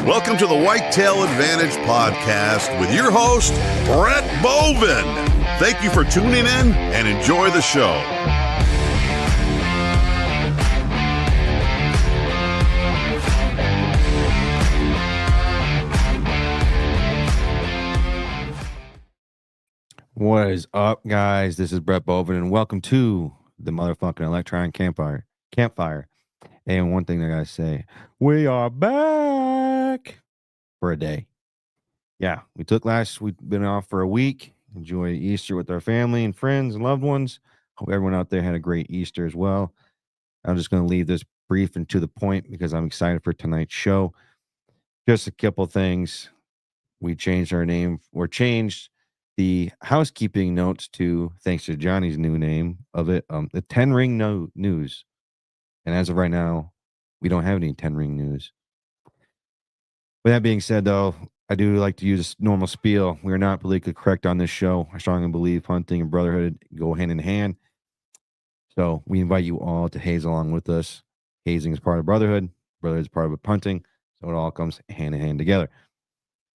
Welcome to the Whitetail Advantage Podcast with your host, Brett Bovin. Thank you for tuning in and enjoy the show. What is up, guys? This is Brett Bovin, and welcome to the motherfucking electronic campfire. And one thing I gotta say, we are back for a day. Yeah, we've been off for a week. Enjoy Easter with our family and friends and loved ones. Hope everyone out there had a great Easter as well. I'm just gonna leave this brief and to the point because I'm excited for tonight's show. Just a couple things. We changed our name, or changed the housekeeping notes to, thanks to Johnny's new name of it, the 10 Ring News. And as of right now, we don't have any 10 Ring News. With that being said, though, I do like to use normal spiel. We are not politically correct on this show. I strongly believe hunting and brotherhood go hand in hand. So we invite you all to haze along with us. Hazing is part of brotherhood. Brotherhood is part of hunting. So it all comes hand in hand together.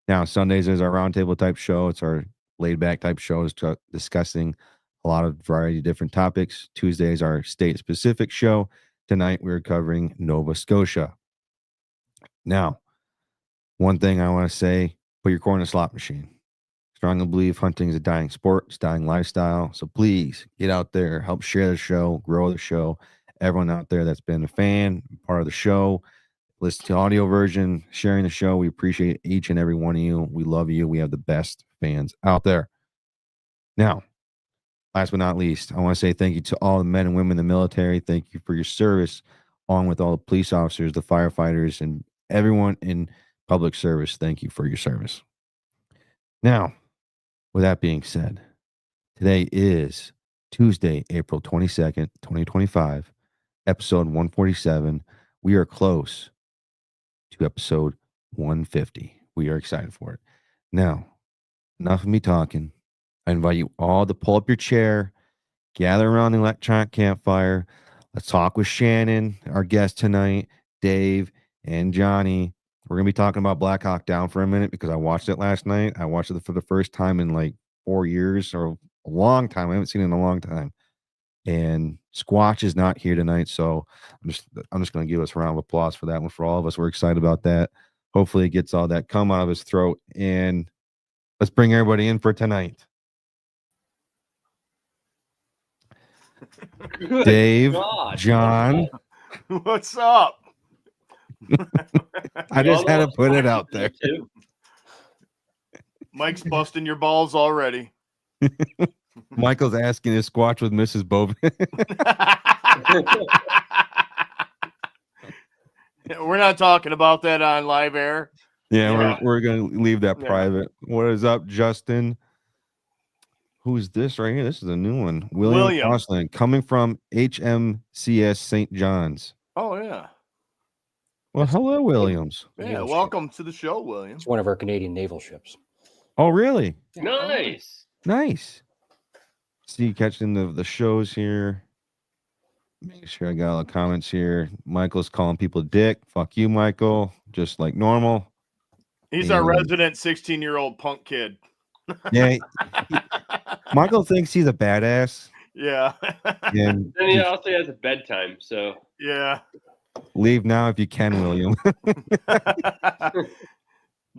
Now, Sundays is our roundtable type show. It's our laid-back type shows discussing a lot of variety of different topics. Tuesdays our state-specific show. Tonight we're covering Nova Scotia. Now, one thing I want to say, put your core in a slot machine. Strongly believe hunting is a dying sport. It's a dying lifestyle. So please get out there, help share the show, grow the show. Everyone out there that's been a fan, part of the show, listen to audio version, sharing the show. We appreciate each and every one of you. We love you. We have the best fans out there. Now, last but not least, I want to say thank you to all the men and women in the military. Thank you for your service, along with all the police officers, the firefighters, and everyone in public service. Thank you for your service. Now, with that being said, today is Tuesday, April 22nd, 2025, episode 147. We are close to episode 150. We are excited for it. Now, enough of me talking. I invite you all to pull up your chair, gather around the electronic campfire. Let's talk with Shannon, our guest tonight, Dave, and Johnny. We're going to be talking about Black Hawk Down for a minute because I watched it last night. I watched it for the first time in like 4 years, or a long time. I haven't seen it in a long time. And Squatch is not here tonight, so I'm just going to give us a round of applause for that one. For all of us, we're excited about that. Hopefully, it gets all that cum out of his throat. And let's bring everybody in for tonight. Good Dave, God. John. What's up? I just had to put it out there. Mike's busting your balls already. Michael's asking if Squatch with Mrs. Bovin. We're not talking about that on live air. Yeah. We're going to leave that private. What is up, Justin? Who's this right here? This is a new one. William Crossland, coming from HMCS St. John's. Oh, yeah. Well, hello, Williams. Yeah, welcome to the show, William. It's one of our Canadian naval ships. Oh, really? Nice. Nice. See, catching the shows here. Make sure I got all the comments here. Michael's calling people dick. Fuck you, Michael. Just like normal. He's our resident 16-year-old punk kid. Yeah. Michael thinks he's a badass. Yeah. And Then he also has a bedtime, so. Yeah. Leave now if you can, William.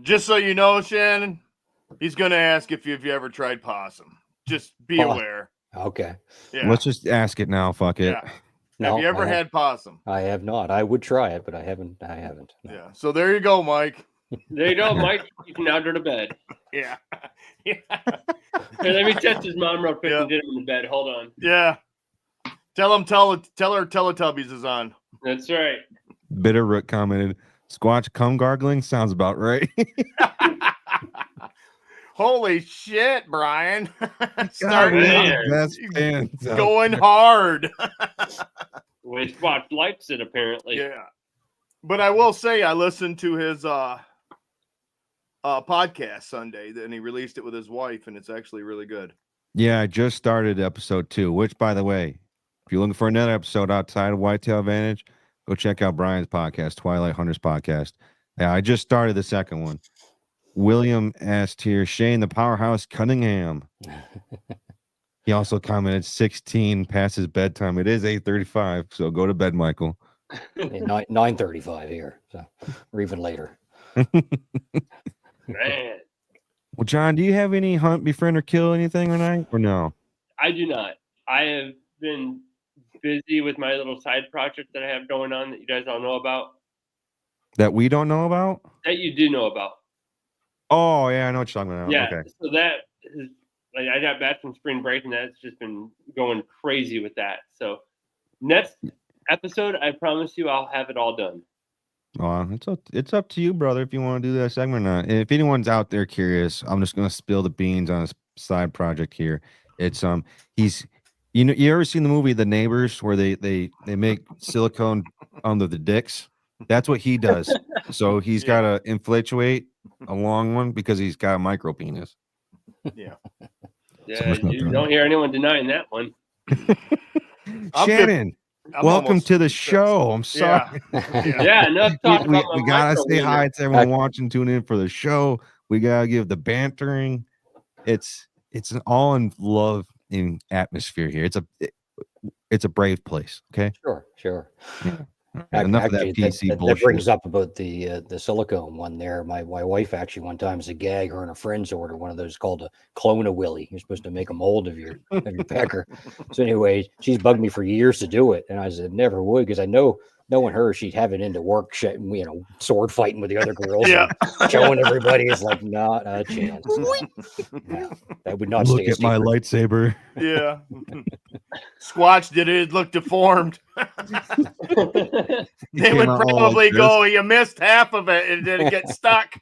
Just so you know, Shannon, he's going to ask if you've ever tried possum. Just be aware. Okay. Yeah. Let's just ask it now. Fuck it. Yeah. No, have you ever had possum? I have not. I would try it, but I haven't. No. Yeah. So there you go, Mike. There you go, Mike. You can now go to bed. Yeah. Yeah. Here, let me test his mom real quick and get him in bed. Hold on. Yeah. Tell her Teletubbies is on. That's right. Bitterroot commented, Squatch cum gargling sounds about right. Holy shit, Brian. Going hard. Well, Squatch likes it, apparently. Yeah. But I will say I listened to his podcast Sunday, and he released it with his wife, and it's actually really good. Yeah, I just started episode 2, which, by the way, if you're looking for another episode outside of Whitetail Advantage, go check out Brian's podcast, Twilight Hunters Podcast. Yeah, I just started the second one. William asked here, Shane the Powerhouse Cunningham. He also commented 16 past his bedtime. It is 8:35, so go to bed, Michael. 9:35 here, so or even later. Man, Well, John, do you have any hunt, befriend, or kill anything tonight, or no? I do not. I have been busy with my little side project that I have going on that you guys all know about. That we don't know about? That you do know about. Oh, yeah, I know what you're talking about. Yeah. Okay. So that is like I got back from spring break and that's just been going crazy with that. So next episode, I promise you I'll have it all done. It's up to you, brother, if you want to do that segment or not. If anyone's out there curious, I'm just gonna spill the beans on his side project here. It's he's you ever seen the movie The Neighbors where they make silicone under the dicks? That's what he does. So he's got to inflatuate a long one because he's got a micro penis. Yeah. Yeah, you don't hear anyone denying that one. Shannon, welcome to the show. I'm sorry. Yeah, enough talk about we gotta say hi to everyone watching, tune in for the show. We gotta give the bantering. It's an all in love in atmosphere here. It's a brave place. Okay. Sure. Yeah. Enough actually, of that PC that bullshit. brings up about the silicone one there. My wife actually one time as a gag, her and a friend's ordered one of those called a clone a willy. You're supposed to make a mold of your pecker. So anyway, she's bugged me for years to do it, and I said never would because I know knowing her, she'd have it into work, sword fighting with the other girls, showing everybody is like not a chance. No, that would not look at my lightsaber. Yeah. Squatch did it look deformed. They would probably go, you missed half of it and then it get stuck.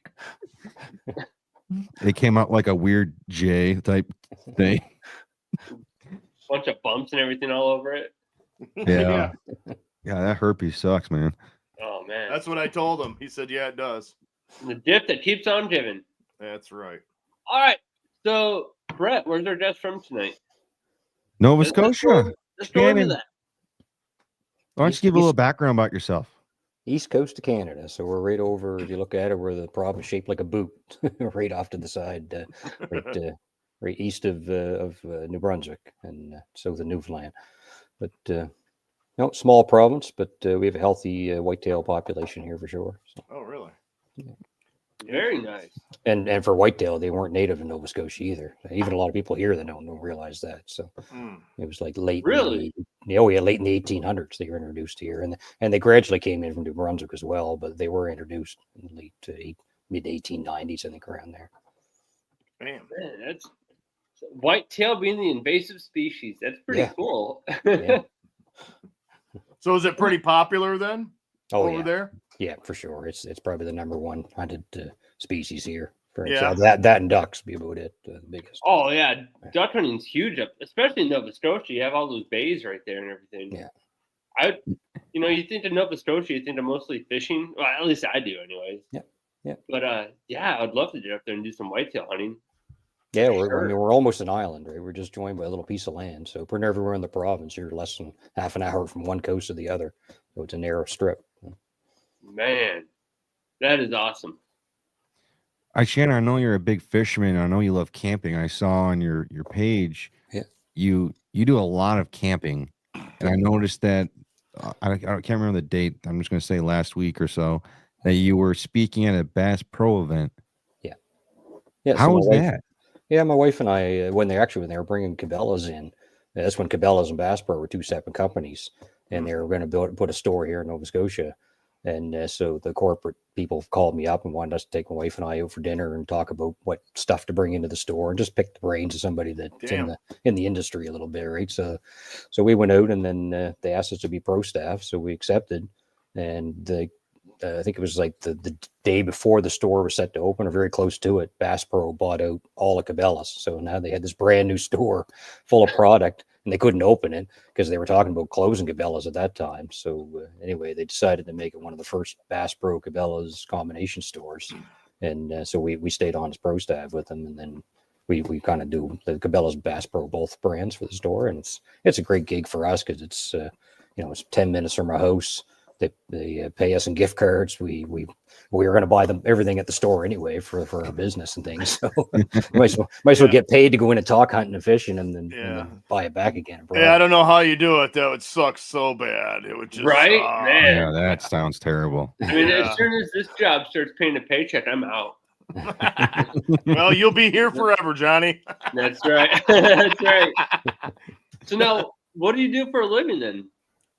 It came out like a weird J type thing. Bunch of bumps and everything all over it. Yeah. Yeah, that herpes sucks, man. Oh man. That's what I told him. He said, yeah, it does. The dip that keeps on giving. That's right. All right. So Brett, where's our guest from tonight? Nova Scotia. Let's go into that. Why don't you give a little background about yourself? East coast of Canada. So we're right over, if you look at it, where the province is shaped like a boot, right off to the side, right east of New Brunswick and south of Newfoundland. But no, small province, but we have a healthy whitetail population here for sure. So. Oh, really? Yeah. Very nice. And for whitetail, they weren't native in Nova Scotia either. Even a lot of people here that don't realize that. So it was like late. Really? Late in the 1800s they were introduced here, and they gradually came in from New Brunswick as well. But they were introduced in the mid 1890s, I think, around there. Man, that's whitetail being the invasive species. That's pretty cool. Yeah. So is it pretty popular then? Over there? Yeah, for sure. It's probably the number one hunted species here. Yeah. That and ducks be about it, the biggest. Oh yeah, duck hunting's huge up, especially in Nova Scotia. You have all those bays right there and everything. Yeah. You think of Nova Scotia, you think of mostly fishing. Well, at least I do, anyways. Yeah. But I'd love to get up there and do some whitetail hunting. Yeah, we're almost an island, right? We're just joined by a little piece of land. So if we're everywhere in the province, you're less than half an hour from one coast to the other. So it's a narrow strip. Man, that is awesome. Shannon, I know you're a big fisherman. I know you love camping. I saw on your page, you do a lot of camping, and I noticed that I can't remember the date. I'm just going to say last week or so that you were speaking at a Bass Pro event. Yeah. How was that? Yeah, my wife and I, when they were bringing Cabela's in, that's when Cabela's and Bass Pro were two separate companies, and they were going to put a store here in Nova Scotia. And so the corporate people called me up and wanted us to take my wife and I out for dinner and talk about what stuff to bring into the store and just pick the brains of somebody that's in the industry a little bit, right? So we went out, and then they asked us to be pro staff, so we accepted. And I think it was like the day before the store was set to open, or very close to it, Bass Pro bought out all of Cabela's. So now they had this brand new store full of product, and they couldn't open it because they were talking about closing Cabela's at that time. So anyway, they decided to make it one of the first Bass Pro Cabela's combination stores. And so we stayed on as pro staff with them, and then we kind of do the Cabela's, Bass Pro, both brands for the store. And it's a great gig for us because it's it's 10 minutes from our house. they pay us in gift cards. We were going to buy them everything at the store anyway for our business and things. So might as well get paid to go in and talk hunting and fishing and then buy it back again. Yeah, I don't know how you do it. That would suck so bad. It would just Right, suck. man. Yeah, that sounds terrible. I mean, as soon as this job starts paying a paycheck, I'm out. Well, you'll be here forever, Johnny. That's right. That's right. So now, what do you do for a living then?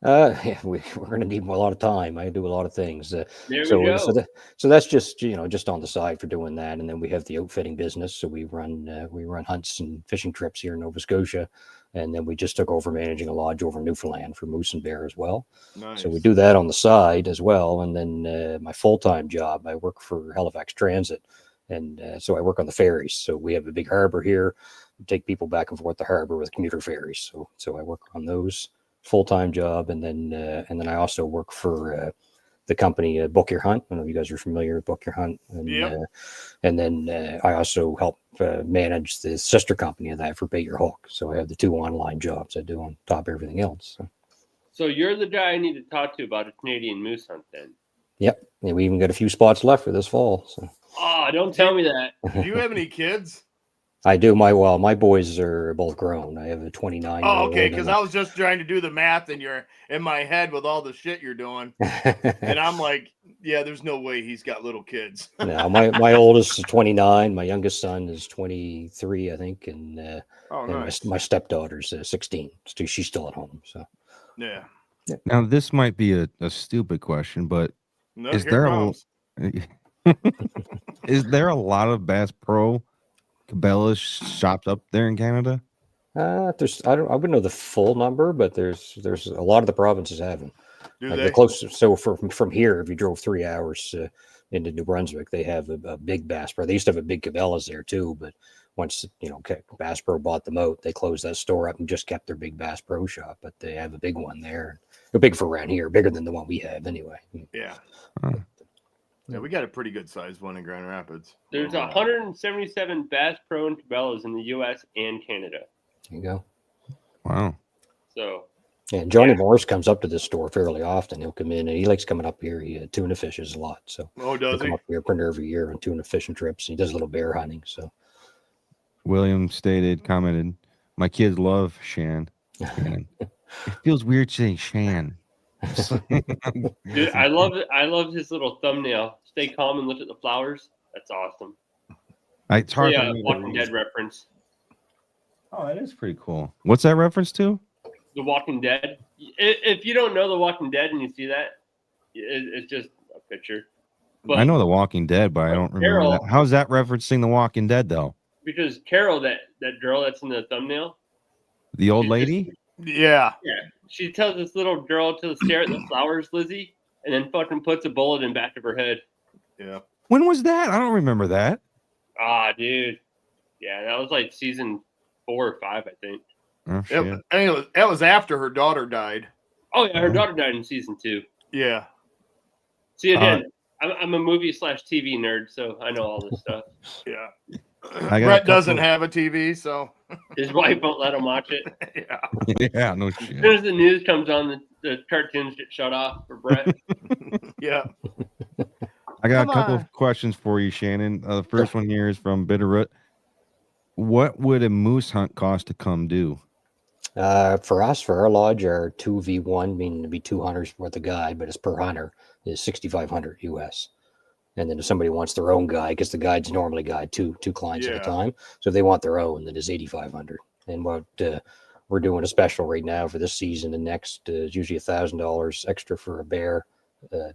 Yeah, we're going to need a lot of time. I do a lot of things. There we go. So that's just just on the side for doing that, and then we have the outfitting business. So we run hunts and fishing trips here in Nova Scotia, and then we just took over managing a lodge over in Newfoundland for moose and bear as well. Nice. So we do that on the side as well, and then my full-time job, I work for Halifax Transit, and so I work on the ferries. So we have a big harbor here. We take people back and forth the harbor with commuter ferries. So I work on those. Full-time job, and then I also work for the company Book Your Hunt. I don't know if you guys are familiar with Book Your Hunt, and then I also help manage the sister company of that for Bait Your Hook. So I have the 2 online jobs I do on top of everything else. So you're the guy I need to talk to about a Canadian moose hunt then. Yep, and we even got a few spots left for this fall. So. Oh, don't tell me that. Do you have any kids? I do. My boys are both grown. I have a 29. Oh, okay. Because I was just trying to do the math in my head with all the shit you're doing, and I'm like, yeah, there's no way he's got little kids. No, my oldest is 29. My youngest son is 23, I think, and nice. my stepdaughter's 16. So she's still at home. So Yeah. Now, this might be a stupid question, but No, is here there it is there a lot of Bass Pro Cabela's shops up there in Canada? I wouldn't know the full number, but there's a lot of the provinces have them. Do Like they? the closest, so from here, if you drove 3 hours into New Brunswick, they have a big Bass Pro. They used to have a big Cabela's there too, but once Bass Pro bought them out, they closed that store up and just kept their big Bass Pro shop. But they have a big one there. They're big for around here, bigger than the one we have anyway. Yeah. Oh. Yeah, we got a pretty good sized one in Grand Rapids. There's 177 Bass Pro and Cabela's in the U.S. and Canada. There you go. Wow. So. Yeah, Johnny Morris comes up to this store fairly often. He'll come in and he likes coming up here. He tuna fishes a lot. So does he'll he? come up here pretty every year on tuna fishing trips. He does a little bear hunting. So William commented, my kids love Shan. It feels weird saying Shan. Dude, I love it. I love his little thumbnail. Stay calm and look at the flowers. That's awesome. It's hard for Yeah, me to Walking read. Dead reference. Oh, that is pretty cool. What's that reference to? The Walking Dead. If you don't know The Walking Dead and you see that, it's just a picture. But I know The Walking Dead, but I don't remember Carol, that. How's that referencing The Walking Dead, though? Because Carol, that girl that's in the thumbnail. The old She's lady? Yeah. Yeah. She tells this little girl to stare at the flowers, Lizzie, and then fucking puts a bullet in back of her head. Yeah. When was that? I don't remember that. Ah, dude. Yeah, that was like season 4 or 5, I think. Oh, shit. That was after her daughter died. Oh, yeah, her daughter died in season 2. Yeah. See, again, I'm a movie/TV nerd, so I know all this stuff. Yeah. Brett doesn't have a TV, so His wife won't let him watch it. yeah. Yeah, no As shit. soon as the news comes on, the cartoons get shut off for Brett. Yeah. I got Come a couple on. of questions for you, Shannon. The first one here is from Bitterroot. What would a moose hunt cost to come do? for us, for our lodge, our 2v1, meaning to be 2 hunters worth a guide, but it's per hunter, is $6,500 US. And then if somebody wants their own guide, because the guides normally guide two clients at a time, so if they want their own, then it's $8,500. And what we're doing a special right now for this season and next is usually $1,000 extra for a bear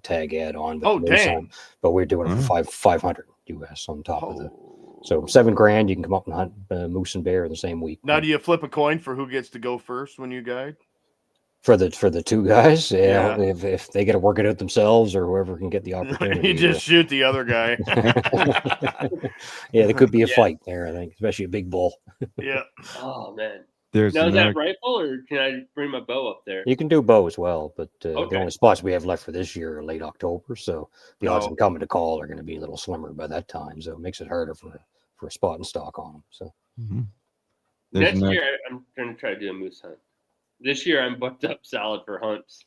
tag add on. But dang! But we're doing it for $500 US on top of it. So $7,000, you can come up and hunt moose and bear in the same week. Now, do you flip a coin for who gets to go first when you guide? For the 2 guys, yeah. If they got to work it out themselves or whoever can get the opportunity, You just shoot the other guy. Yeah, there could be a fight there, I think, especially a big bull. Yeah. Oh man. There's Now is another- that rifle, or can I bring my bow up there? You can do bow as well, but the Okay. only spots we have left for this year are late October, so the odds Oh. of coming to call are going to be a little slimmer by that time. So it makes it harder for a spot and stock on them. So Mhm. There's Next another- year, I'm going to try to do a moose hunt. This year, I'm booked up solid for hunts.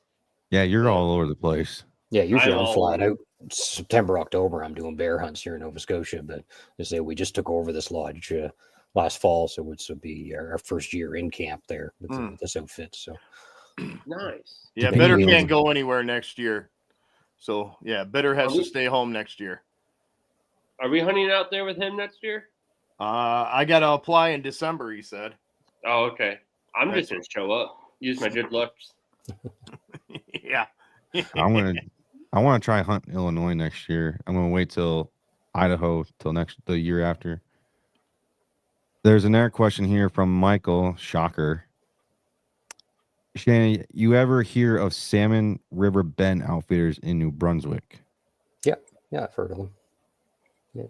Yeah, you're all over the place. Yeah, usually I'm I'm all flat over. out. September, October, I'm doing bear hunts here in Nova Scotia. But they say we just took over this lodge last fall, so it would be our first year in camp there with this outfit. So Nice. Yeah, Maybe Bitter we can't will. go anywhere next year. So yeah, Bitter has to stay home next year. Are we hunting out there with him next year? I gotta apply in December, he said. Oh, okay. I'm just gonna show up. Use my good looks. Yeah. I want to try hunt Illinois next year. I'm gonna wait till Idaho till the year after. There's another question here from Michael. Shocker. Shannon, you ever hear of Salmon River Bend Outfitters in New Brunswick? yeah, I've heard of them. Yeah,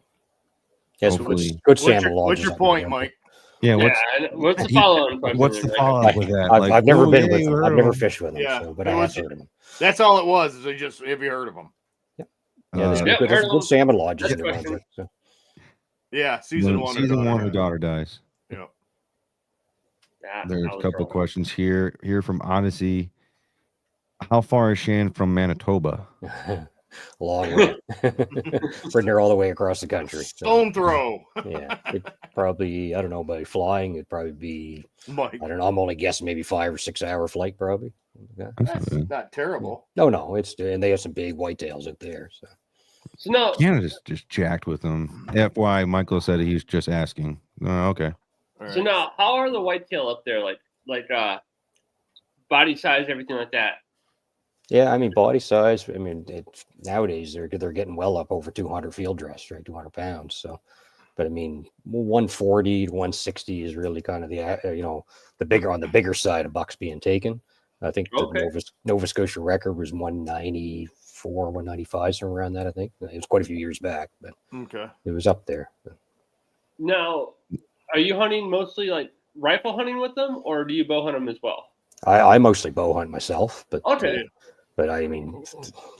yes, Hopefully. good salmon lodges. What's your point, Mike? Yeah. What's the follow-on question? What's the Rick? follow-up with that? I've never oh, been yeah, with you them. heard I've of never them. fished with them. Yeah, So, but it I was- have heard of them. That's all it was. Is have you heard of them? Yeah, there's Yeah, good, heard there's of good them. salmon lodges Good in New question. Brunswick. So. Yeah, season one. Season one, her daughter dies. Yeah. There's I a was couple wrong. questions here from Odyssey. How far is Shan from Manitoba? Long way. We're near all the way across the country. So, Stone throw. yeah, it probably, I don't know, by flying, it'd probably be, Mike. I don't know, I'm only guessing maybe 5 or 6 hour flight, probably. Yeah. That's not terrible. No, and they have some big whitetails out there. So, So now, Canada's just jacked with them. FY, Michael said he's just asking. Okay. All so right. now, how are the whitetail up there? Like body size, everything like that. yeah, I mean, body size, I mean, nowadays they're getting well up over 200 field dress, right? 200 pounds. So, but I mean, 140 to 160 is really kind of the bigger side of bucks being taken. I think the Okay. Nova Scotia record was 194, 195, somewhere around that. I think it was quite a few years back, but Okay. it was up there. Now, are you hunting mostly like rifle hunting with them, or do you bow hunt them as well? I mostly bow hunt myself, but Okay. But I mean,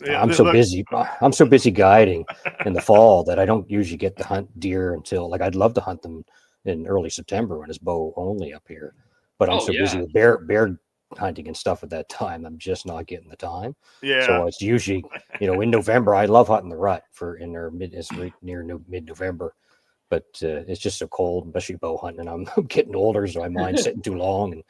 Yeah, I'm so busy. I'm so busy guiding in the fall that I don't usually get to hunt deer until I'd love to hunt them in early September when it's bow only up here. But I'm busy with bear hunting and stuff at that time. I'm just not getting the time. Yeah. So it's usually, in November. I love hunting the rut it's right near mid-November. But it's just so cold, especially bow hunting. And I'm getting older, so I mind sitting too long.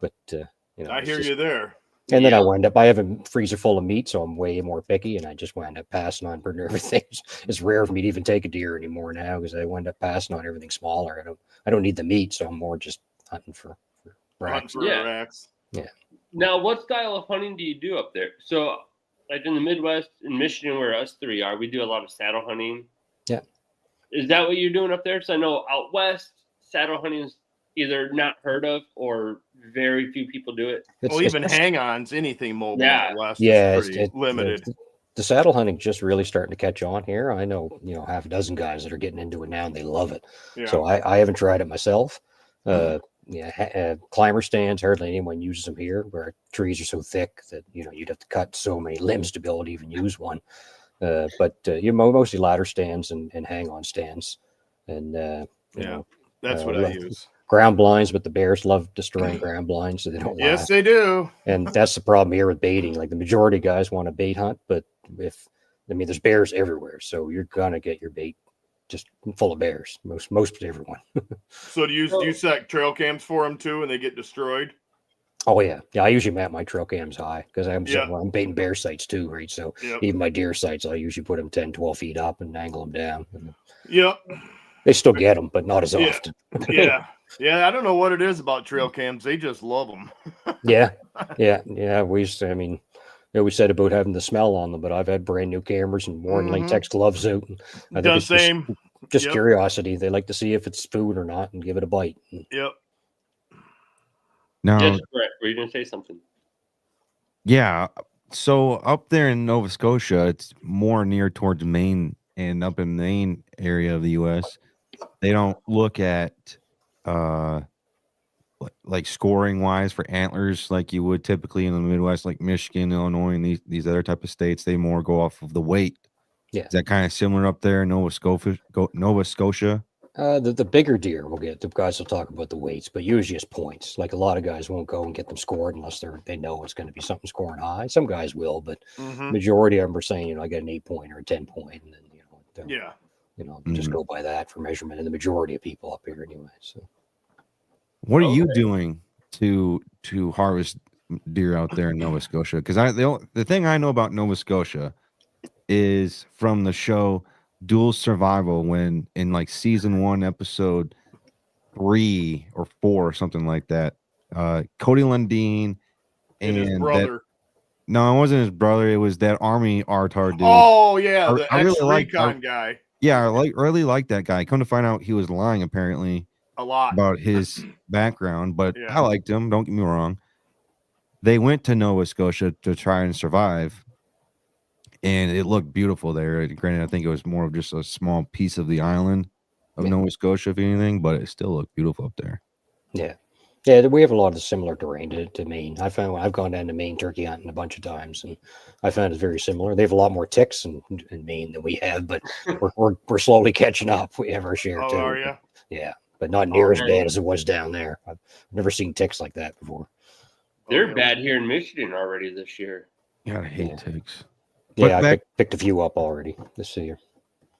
I hear you there. And then I have a freezer full of meat, so I'm way more picky, and I just wind up passing on pretty everything. It's rare for me to even take a deer anymore now because I wind up passing on everything smaller. I don't need the meat, so I'm more just hunting for racks. Racks. Yeah. Now, what style of hunting do you do up there? So, like in the Midwest, in Michigan, where us three are, we do a lot of saddle hunting. Yeah. Is that what you're doing up there? So I know out west, saddle hunting is either not heard of or very few people do it. Even hang-ons, anything mobile. Yeah. West Yeah, is pretty limited. The saddle hunting just really starting to catch on here. I know, half a dozen guys that are getting into it now and they love it. Yeah. So I haven't tried it myself. Climber stands, hardly anyone uses them here where trees are so thick that, you'd have to cut so many limbs to be able to even use one. But mostly ladder stands and hang-on stands. And, that's what I use. Ground blinds, but the bears love destroying ground blinds, so they don't Yes, last. they do. And that's the problem here with baiting. Like the majority of guys want to bait hunt, but there's bears everywhere, so you're gonna get your bait just full of bears. Most everyone. So do you set trail cams for them too, and they get destroyed? Oh yeah. I usually map my trail cams high because I'm baiting bear sites too, right? So even my deer sites, I usually put them 10, 12 feet up and angle them down. Yep. They still get them, but not as often. Yeah. I don't know what it is about trail cams. They just love them. Yeah. We said about having the smell on them, but I've had brand new cameras and worn latex gloves out. And I think it's same. Just curiosity. They like to see if it's food or not and give it a bite. Yep. Now, Yes, correct. Were you going to say something? yeah. So up there in Nova Scotia, it's more near towards Maine and up in the Maine area of the U.S. They don't look at like scoring wise for antlers like you would typically in the Midwest, like Michigan, Illinois, and these other type of states. They more go off of the weight. Yeah. Is that kind of similar up there in Nova Scotia? The bigger deer will get, the guys will talk about the weights, but usually it's points. Like a lot of guys won't go and get them scored unless they know it's going to be something scoring high. Some guys will, but majority of them are saying, I got an 8-point or a 10-point, and then just go by that for measurement. And the majority of people up here anyway. So, what are you doing to harvest deer out there in Nova Scotia? Because the thing I know about Nova Scotia is from the show Dual Survival, when in like season 1, episode 3 or 4 or something like that, Cody Lundeen and his brother. No, it wasn't his brother. It was that Army Artar dude. Oh yeah, the I really ex-recon guy. Yeah, I really like that guy. Come to find out, he was lying apparently a lot about his background, but I liked him. Don't get me wrong. They went to Nova Scotia to try and survive, and it looked beautiful there. Granted, I think it was more of just a small piece of the island of Nova Scotia, if anything, but it still looked beautiful up there. Yeah, we have a lot of the similar terrain to Maine. I've gone down to Maine turkey hunting a bunch of times, and I found it's very similar. They have a lot more ticks in Maine than we have, but we're slowly catching up. We have our share too. Are you? Yeah, but not near as bad as it was down there. I've never seen ticks like that before. They're bad here in Michigan already this year. Yeah, I hate ticks. Yeah, I picked a few up already this year.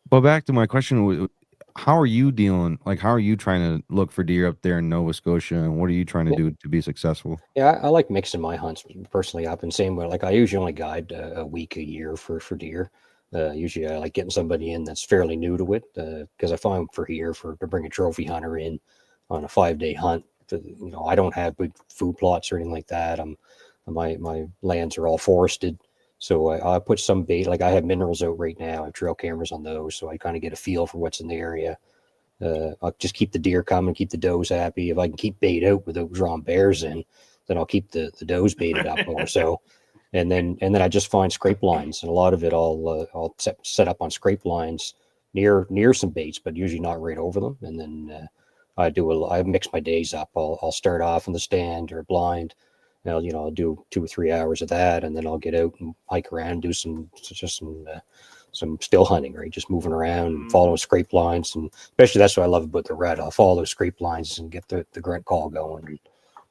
But back to my question, how are you dealing? Like, how are you trying to look for deer up there in Nova Scotia, and what are you trying to do to be successful? Yeah, I like mixing my hunts personally up, and same way. Like I usually only guide a week a year for deer. Usually I like getting somebody in that's fairly new to it, because I find to bring a trophy hunter in on a 5-day hunt. I don't have big food plots or anything like that. My lands are all forested. So I put some bait, like I have minerals out right now. I have trail cameras on those, so I kind of get a feel for what's in the area. I'll just keep the deer coming, keep the does happy. If I can keep bait out without drawing bears in, then I'll keep the does baited up more. So, and then I just find scrape lines, and a lot of it I'll set up on scrape lines near some baits, but usually not right over them. And then I mix my days up. I'll start off in the stand or blind. I'll do 2 or 3 hours of that, and then I'll get out and hike around, do some still hunting, right? Just moving around and following scrape lines, and especially that's what I love about the red. I'll follow those scrape lines and get the grunt call going. And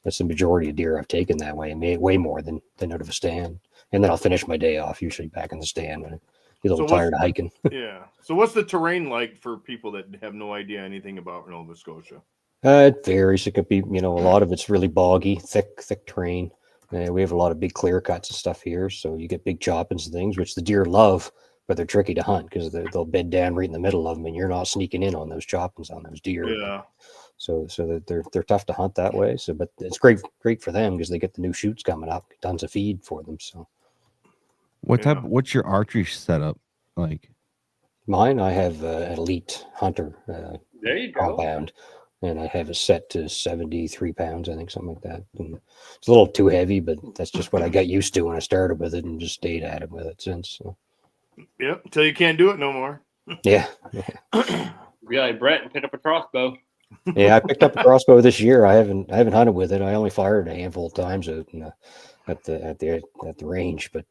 that's the majority of deer I've taken that way, way more than out of a stand. And then I'll finish my day off usually back in the stand when I get a little tired of hiking. Yeah. So what's the terrain like for people that have no idea anything about Nova Scotia? It varies. It could be, a lot of it's really boggy, thick terrain. We have a lot of big clear cuts and stuff here, so you get big choppings and things, which the deer love, but they're tricky to hunt because they'll bed down right in the middle of them, and you're not sneaking in on those choppings on those deer. Yeah. So they're tough to hunt that way. So, but it's great for them because they get the new shoots coming up, tons of feed for them. So, what's your archery setup like? Mine, I have an elite hunter there you compound. And I have it set to 73 pounds, I think, something like that. And it's a little too heavy, but that's just what I got used to when I started with it and just stayed at it with it since. So. Yep, until you can't do it no more. Yeah. Be like Brett and pick up a crossbow. Yeah, I picked up a crossbow this year. I haven't hunted with it. I only fired a handful of times at the range, but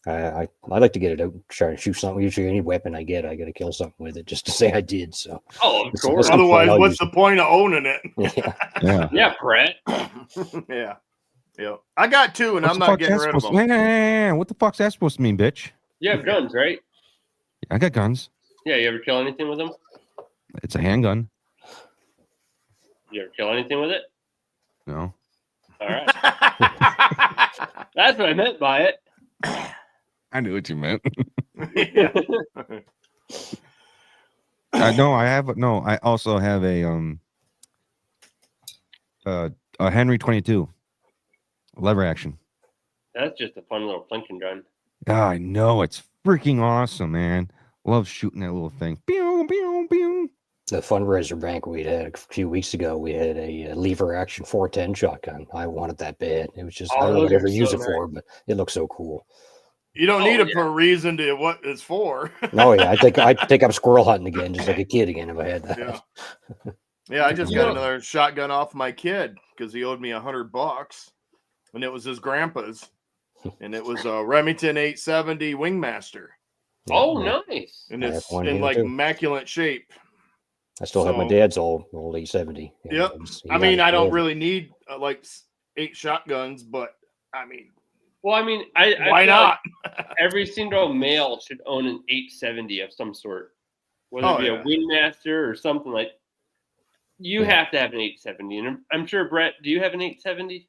I like to get it out and try to shoot something. Usually any weapon I get, I got to kill something with it just to say I did. So, of course. Otherwise, what's the point of owning it? Yeah, Brett. Yeah. I got 2, and I'm not getting rid of them. What the fuck's that supposed to mean, bitch? You have guns, right? I got guns. Yeah, you ever kill anything with them? It's a handgun. You ever kill anything with it? No. All right. That's what I meant by it. I knew what you meant. Yeah. I also have a Henry 22 lever action. That's just a fun little plinking gun. I know, it's freaking awesome, man. Love shooting that little thing. Pew, pew, pew. The fundraiser bank we had a few weeks ago, we had a lever action 410 shotgun. I wanted that bad. It was just I don't know what I ever use it for, but it looks so cool. You don't need it for a reason to what it's for. No, yeah, I'd take up squirrel hunting again, just like a kid again if I had that. Yeah, I just got another shotgun off my kid because he owed me $100, and it was his grandpa's, and it was a Remington 870 Wingmaster. Oh, nice! And it's in like immaculate shape. I still have my dad's old 870. Yep. I mean, I don't really need like 8 shotguns, but I mean, well, I mean, why not? Like every single male should own an 870 of some sort, whether it be a Wingmaster or something like. You have to have an 870, and I'm sure, Brett, do you have an 870?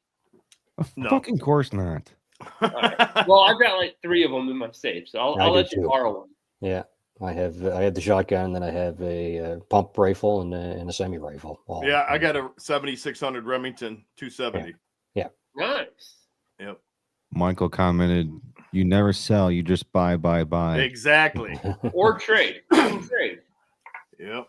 No. Fucking course not. Right. Well, I've got like 3 of them in my safe, so I'll let you borrow one. Yeah, I have the shotgun, and then I have a pump rifle and a semi rifle. Yeah, I got a 7600 Remington 270. Yeah. Nice. Yep. Michael commented, "You never sell, you just buy." Exactly. Or trade. You can trade. Yep.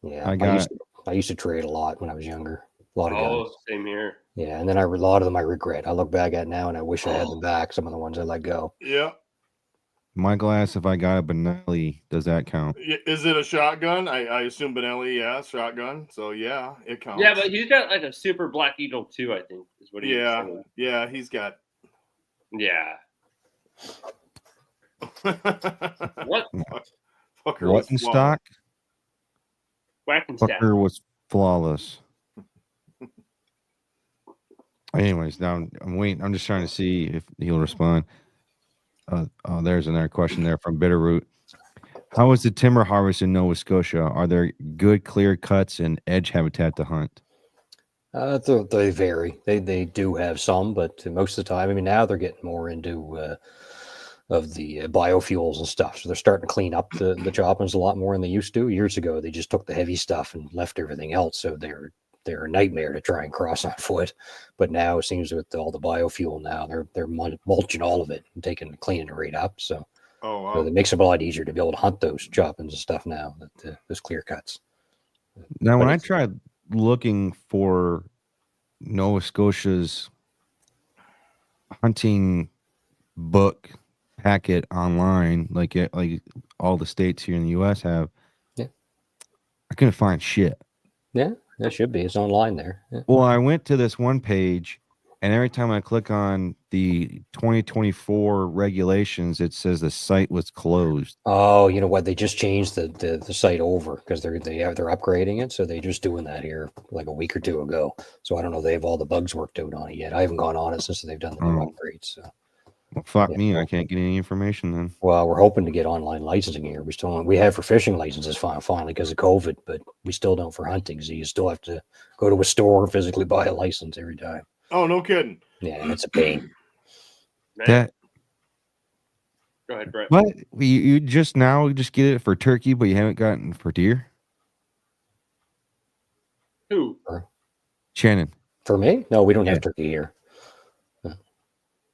Yeah, I used to trade a lot when I was younger. A lot of guns. Same here. Yeah, and then a lot of them I regret. I look back at now and I wish I had them back. Some of the ones I let go. Yeah. Michael asked if I got a Benelli. Does that count? Is it a shotgun? I assume Benelli, yeah, shotgun. So yeah, it counts. Yeah, but he's got like a super Black Eagle too, I think, is what he was saying. Yeah, he's got. Yeah. What? What in stock? Whack and stack. Fucker was flawless. Anyways, now I'm waiting. I'm just trying to see if he'll respond. There's another question there from Bitterroot. How is the timber harvest in Nova Scotia? Are there good clear cuts and edge habitat to hunt? They vary. They do have some, but most of the time, I mean, now they're getting more into of the biofuels and stuff. So they're starting to clean up the choppings a lot more than they used to. Years ago, they just took the heavy stuff and left everything else. So they're a nightmare to try and cross on foot. But now it seems with all the biofuel now, they're mulching all of it and cleaning it right up. So, so it makes it a lot easier to be able to hunt those choppings and stuff now, those clear cuts. Now, when I tried looking for Nova Scotia's hunting book packet online, like all the states here in the U.S. have, I couldn't find shit. Yeah, that should be. It's online there. Yeah. Well, I went to this one page, and every time I click on the 2024 regulations, it says the site was closed. Oh, you know what? They just changed the site over because they're upgrading it. So they're just doing that here like a week or two ago. So I don't know. They have all the bugs worked out on it yet. I haven't gone on it since they've done the new upgrades. So. Well, fuck me. I can't get any information then. Well, we're hoping to get online licensing here. We have for fishing licenses finally because of COVID, but we still don't for hunting. So you still have to go to a store and physically buy a license every time. Oh, no kidding. Yeah, and it's a pain. Go ahead, Brett. What? You just get it for turkey, but you haven't gotten for deer? Who? Shannon. For me? No, we don't have turkey here.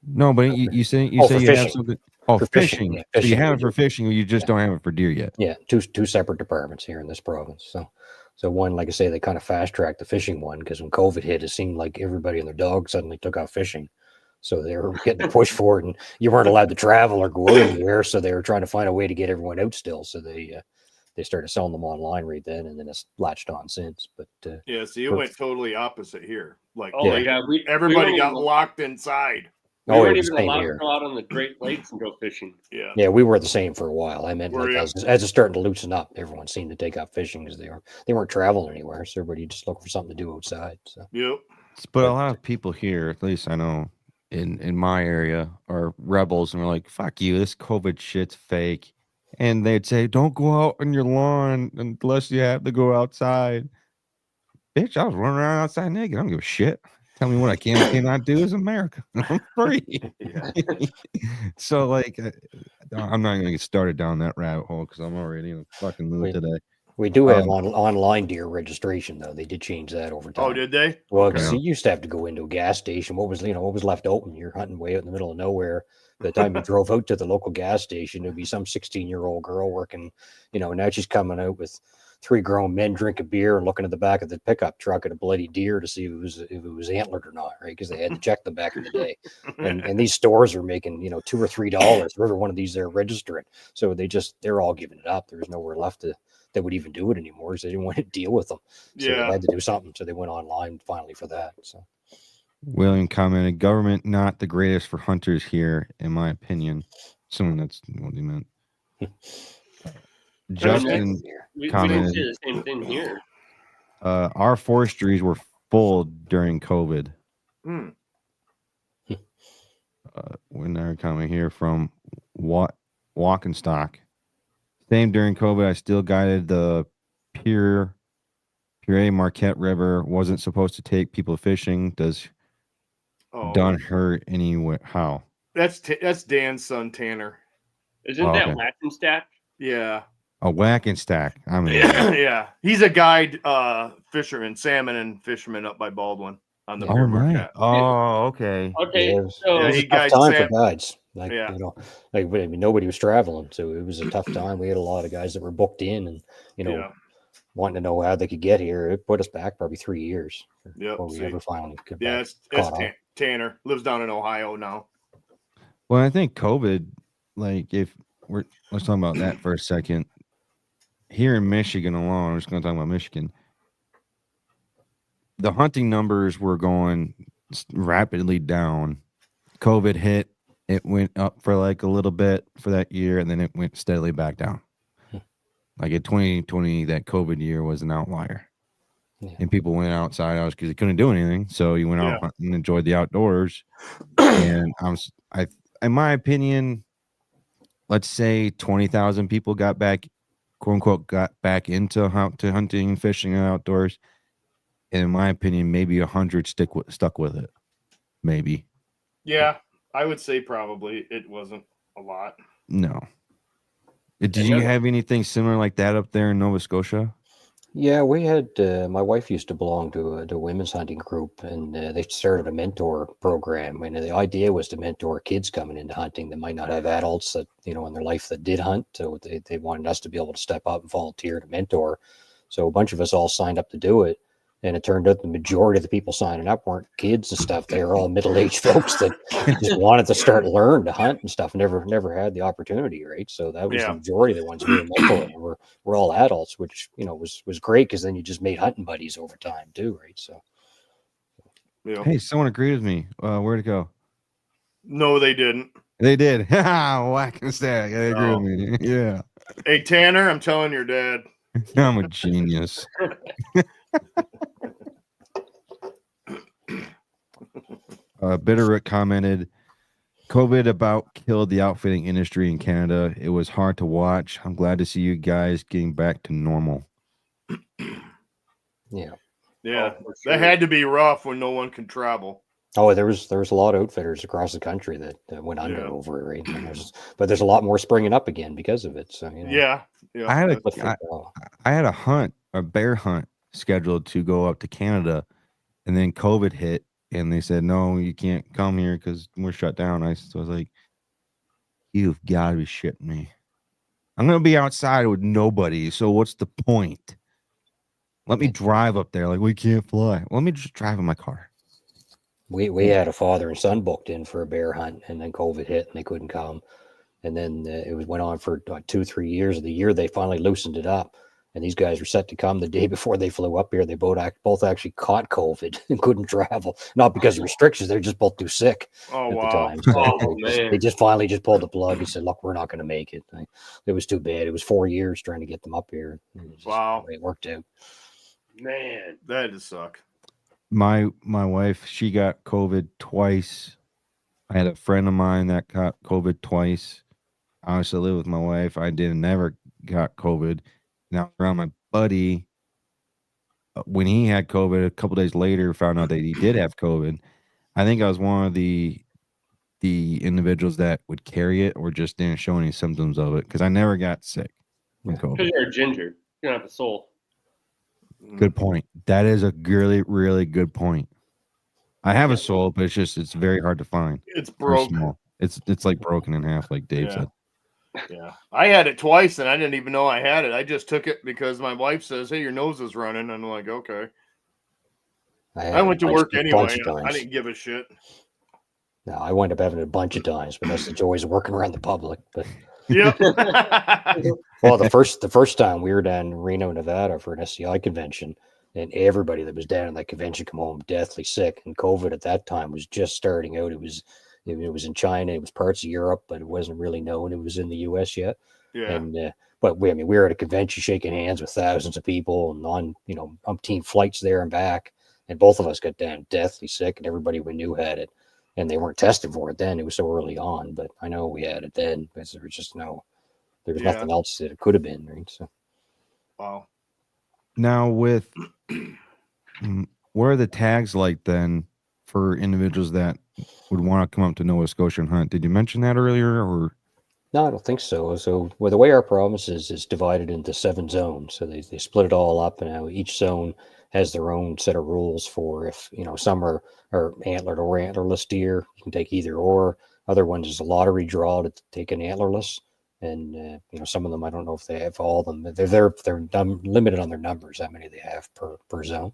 No, but you say you have something. Oh, for fishing. Yeah, fishing. So you have it for fishing, you just don't have it for deer yet. Yeah, two separate departments here in this province. So one, like I say, they kind of fast tracked the fishing one because when COVID hit, it seemed like everybody and their dog suddenly took out fishing. So they were getting a push for it, and you weren't allowed to travel or go anywhere. So they were trying to find a way to get everyone out still. So they started selling them online right then, and then it's latched on since. But yeah, see, it went totally opposite here. Like, my God, everybody got locked inside. We weren't even allowed to go out on the Great Lakes and go fishing. Yeah, we were the same for a while. I meant as it's starting to loosen up, everyone seemed to take up fishing because they weren't traveling anywhere. So everybody just looking for something to do outside. So but a lot of people here, at least I know in my area, are rebels and we're like, fuck you, this COVID shit's fake. And they'd say, don't go out on your lawn unless you have to go outside. Bitch, I was running around outside naked. I don't give a shit. Tell me what I can and cannot do is America. I'm free. So, like, I'm not going to get started down that rabbit hole because I'm already in a fucking mood today. We do have online deer registration, though. They did change that over time. Oh, did they? Well, because you used to have to go into a gas station. What was left open? You're hunting way out in the middle of nowhere. By the time you drove out to the local gas station, there'd be some 16-year-old girl working. Now she's coming out with 3 grown men drinking beer and looking at the back of the pickup truck at a bloody deer to see if it was antlered or not, right? Because they had to check them back in the day. And these stores are making, $2 or $3 for every one of these they're registering. So they're all giving it up. There's nowhere left that would even do it anymore. So they didn't want to deal with them. So they had to do something. So they went online finally for that. So William commented, government not the greatest for hunters here, in my opinion. Assuming that's what he meant. Justin We didn't say the same thing here. Our forestries were full during COVID. When they're coming here from Walkenstock. Same during COVID. I still guided the Pure Marquette River. Wasn't supposed to take people fishing. Does done hurt anyway? How? That's Dan's son Tanner. Isn't that Wackenstack? Yeah. A Wackenstack. I mean, yeah. He's a guide fisherman, salmon and fisherman up by Baldwin on the Pure Marquette. Oh, okay. Okay. Yeah, So it was a tough time for guides. Like, yeah. you know, like, I mean, nobody was traveling, so it was a tough time. We had a lot of guys that were booked in and, you know, wanting to know how they could get here. It put us back probably 3 years before we ever finally could. Yeah, it's Tanner. Lives down in Ohio now. Well, I think COVID, like, let's talk about that for a second. Here in Michigan alone, I'm just going to talk about Michigan. The hunting numbers were going rapidly down. COVID hit. It went up for like a little bit for that year, and then it went steadily back down. Like in 2020, that COVID year was an outlier. Yeah. And people went outside hours because they couldn't do anything. So you went out and enjoyed the outdoors. And in my opinion, let's say 20,000 people got back, quote unquote, got back into hunting, fishing, and outdoors. And in my opinion, maybe 100 stuck with it. Maybe. Yeah, I would say probably it wasn't a lot. No. Did you have anything similar like that up there in Nova Scotia? Yeah, we had, my wife used to belong to a women's hunting group, and they started a mentor program. And the idea was to mentor kids coming into hunting that might not have adults that, you know, in their life that did hunt. So they wanted us to be able to step up and volunteer to mentor. So a bunch of us all signed up to do it. And it turned out the majority of the people signing up weren't kids and stuff. They were all middle-aged folks that just wanted to start learn to hunt and stuff. Never had the opportunity, right? So that was the majority of the ones we were mentoring. We're all adults, which, you know, was great because then you just made hunting buddies over time too, right? So, hey, someone agreed with me. Where'd it go? No, they didn't. They did. Whack and stack. They agree with me. Yeah. Hey, Tanner, I'm telling your dad. I'm a genius. Bitterroot commented, COVID about killed the outfitting industry in Canada. It was hard to watch. I'm glad to see you guys getting back to normal. Yeah, that had to be rough when no one could travel. Oh, there was a lot of outfitters across the country that went under over it, right? But there's a lot more springing up again because of it. So, you know. I had a bear hunt scheduled to go up to Canada, and then COVID hit, and they said, no, you can't come here because we're shut down. So I was like, you've got to be shitting me. I'm going to be outside with nobody, so what's the point? Let me drive up there. Like, we can't fly. Let me just drive in my car. We had a father and son booked in for a bear hunt, and then COVID hit, and they couldn't come. And then went on for like 2-3 years. Of the year they finally loosened it up, and these guys were set to come the day before they flew up here. They both actually caught COVID and couldn't travel, not because of restrictions. They're just both too sick at the time. So they just finally pulled the plug. He said, "Look, we're not going to make it." It was too bad. It was 4 years trying to get them up here. It worked out. Man, that does suck. My wife, she got COVID twice. I had a friend of mine that got COVID twice. I used to live with my wife. I never got COVID. Now around my buddy, when he had COVID, a couple days later, found out that he did have COVID. I think I was one of the individuals that would carry it or just didn't show any symptoms of it because I never got sick from COVID. Because you're a ginger, you don't have a soul. Good point. That is a really, really good point. I have a soul, but it's very hard to find. It's broken. It's like broken in half, like Dave said. Yeah, I had it twice, and I didn't even know I had it. I just took it because my wife says, "Hey, your nose is running," and I'm like, "Okay." I went to work anyway. I didn't give a shit. No, I wound up having it a bunch of times, but that's the joys of working around the public. But yeah. Well, the first time we were down in Reno, Nevada for an SCI convention, and everybody that was down in that convention come home deathly sick. And COVID at that time was just starting out. It was in China, it was parts of Europe, but it wasn't really known it was in the US yet. Yeah. And but we were at a convention shaking hands with thousands of people and on, umpteen flights there and back. And both of us got down deathly sick, and everybody we knew had it. And they weren't tested for it then. It was so early on, but I know we had it then because there was just nothing else that it could have been. Right? So, wow. Now, what are the tags like then for individuals that would want to come up to Nova Scotia and hunt? Did you mention that earlier, or? No, I don't think so. So, the way our province is divided into 7 zones. So they split it all up, and now each zone has their own set of rules for if, some are antlered or antlerless deer. You can take either or. Other ones is a lottery draw to take an antlerless. And, some of them, I don't know if they have all of them. They're limited on their numbers, how many they have per zone.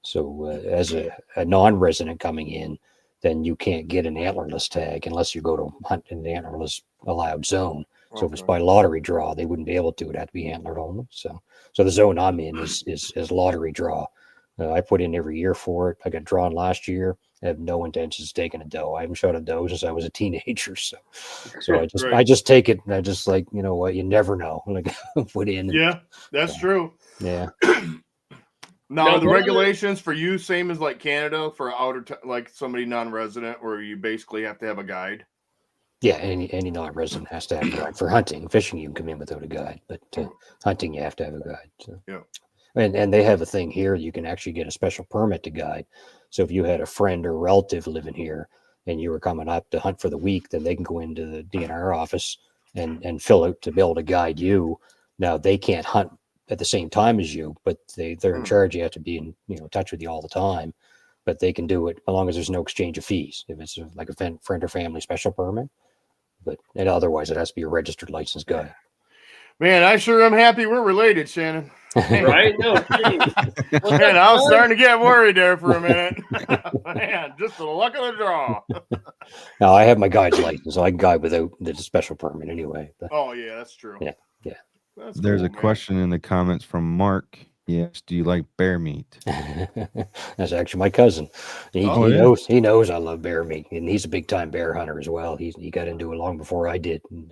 So as a non-resident coming in, then you can't get an antlerless tag unless you go to hunt in the antlerless allowed zone. So if it's by lottery draw, they wouldn't be able to. It'd have to be antlered only. So the zone I'm in is lottery draw. I put in every year for it. I got drawn last year. I have no intentions of taking a doe. I haven't shot a doe since I was a teenager. So I just take it, and I just like, you know what, you never know. Like put in. Yeah, that's true. Yeah. Now, the regulations for you same as like Canada for like somebody non-resident, where you basically have to have a guide. Yeah, any non-resident has to have a guide. For hunting. Fishing, you can come in without a guide, but hunting, you have to have a guide. So. Yeah. And they have a thing here, you can actually get a special permit to guide. So if you had a friend or relative living here and you were coming up to hunt for the week, then they can go into the DNR office and fill out to be able to guide you. Now, they can't hunt at the same time as you, but they're in charge. You have to be in touch with you all the time, but they can do it as long as there's no exchange of fees. If it's like a friend or family special permit, and otherwise it has to be a registered licensed guide. Man, I sure am happy we're related, Shannon. Right? No, man, I was starting to get worried there for a minute. Man, just the luck of the draw. No, I have my guide's license, so I can guide without the special permit anyway. But, oh yeah, that's true. Yeah. There's a question in the comments from Mark. Yes, do you like bear meat? That's actually my cousin. He knows I love bear meat, and he's a big time bear hunter as well. He got into it long before I did. And,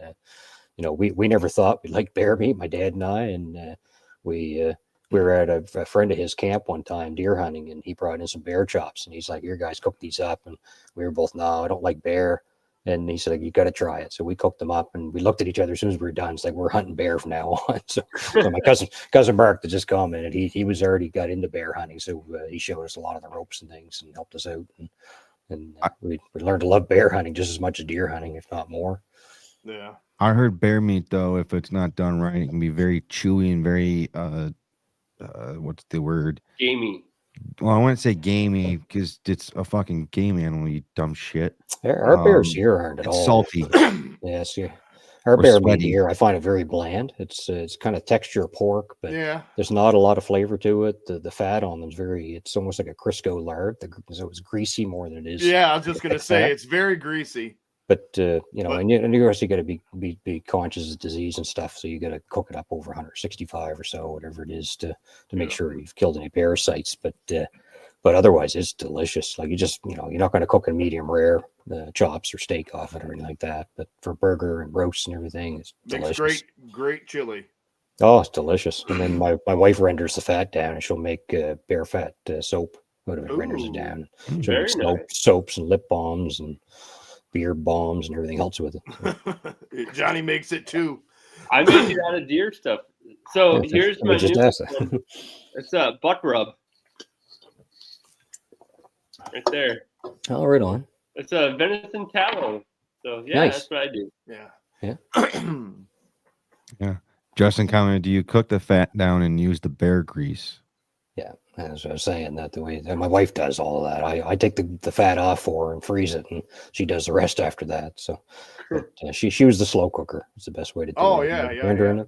we never thought we liked bear meat, my dad and I, and we were at a friend of his camp one time deer hunting, and he brought in some bear chops, and he's like, "Your guys cook these up," and we were both, "No, I don't like bear." And he said, "You got to try it." So we cooked them up, and we looked at each other as soon as we were done. It's like, we're hunting bear from now on. So my cousin Mark that just commented, he was already got into bear hunting, so he showed us a lot of the ropes and things and helped us out, and we learned to love bear hunting just as much as deer hunting, if not more. Yeah. I heard bear meat, though, if it's not done right, it can be very chewy and very what's the word? Gamey. Well, I wouldn't say gamey because it's a fucking game animal, you dumb shit. Our bears here aren't at all salty. Yes, yeah. Our bear meat here, I find it very bland. It's kind of texture pork, but there's not a lot of flavor to it. The fat on them is it's almost like a Crisco lard. So it's greasy more than it is. Yeah, I was just gonna say it's very greasy. But and you also got to be conscious of disease and stuff. So you got to cook it up over 165 or so, whatever it is, to make sure you've killed any parasites. But otherwise, it's delicious. Like you're not going to cook a medium rare chops or steak off it or anything like that. But for burger and roast and everything, it's delicious. Great chili. Oh, it's delicious. And then my wife renders the fat down, and she'll make bear fat soap out of it. Renders it down. She'll make soaps and lip balms and beard bombs and everything else with it. Johnny makes it too. I make it out of deer stuff. So here's my new one. It's a butt rub. Right there. Oh, right on. It's a venison tallow. So nice. That's what I do. Yeah. Yeah. Justin commented, do you cook the fat down and use the bear grease? Yeah, as I was saying, that the way that my wife does all of that. I take the fat off for her and freeze it, and she does the rest after that. So she was the slow cooker. It's the best way to do it. Oh yeah. It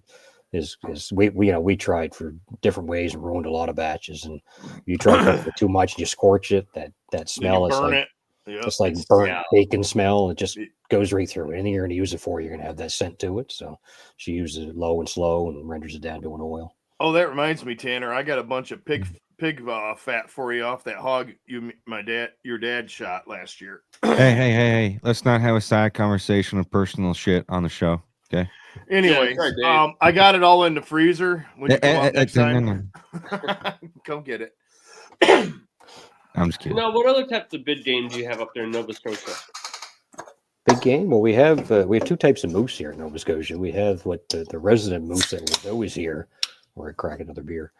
is we tried for different ways and ruined a lot of batches. And you try to cook it too much and you scorch it. That smell is like it's like burnt bacon smell. It just goes right through. Anything you're going to use it for, you're going to have that scent to it. So she uses it low and slow and renders it down to an oil. Oh, that reminds me, Tanner. I got a bunch of pig fat for you off that hog your dad shot last year. Hey! Let's not have a side conversation of personal shit on the show, okay? Anyways, I got it all in the freezer. When you come up next time, come get it. I'm just kidding. Now, what other types of big game do you have up there in Nova Scotia? Big game? Well, we have two types of moose here in Nova Scotia. We have the resident moose that was always here. We're gonna crack another beer.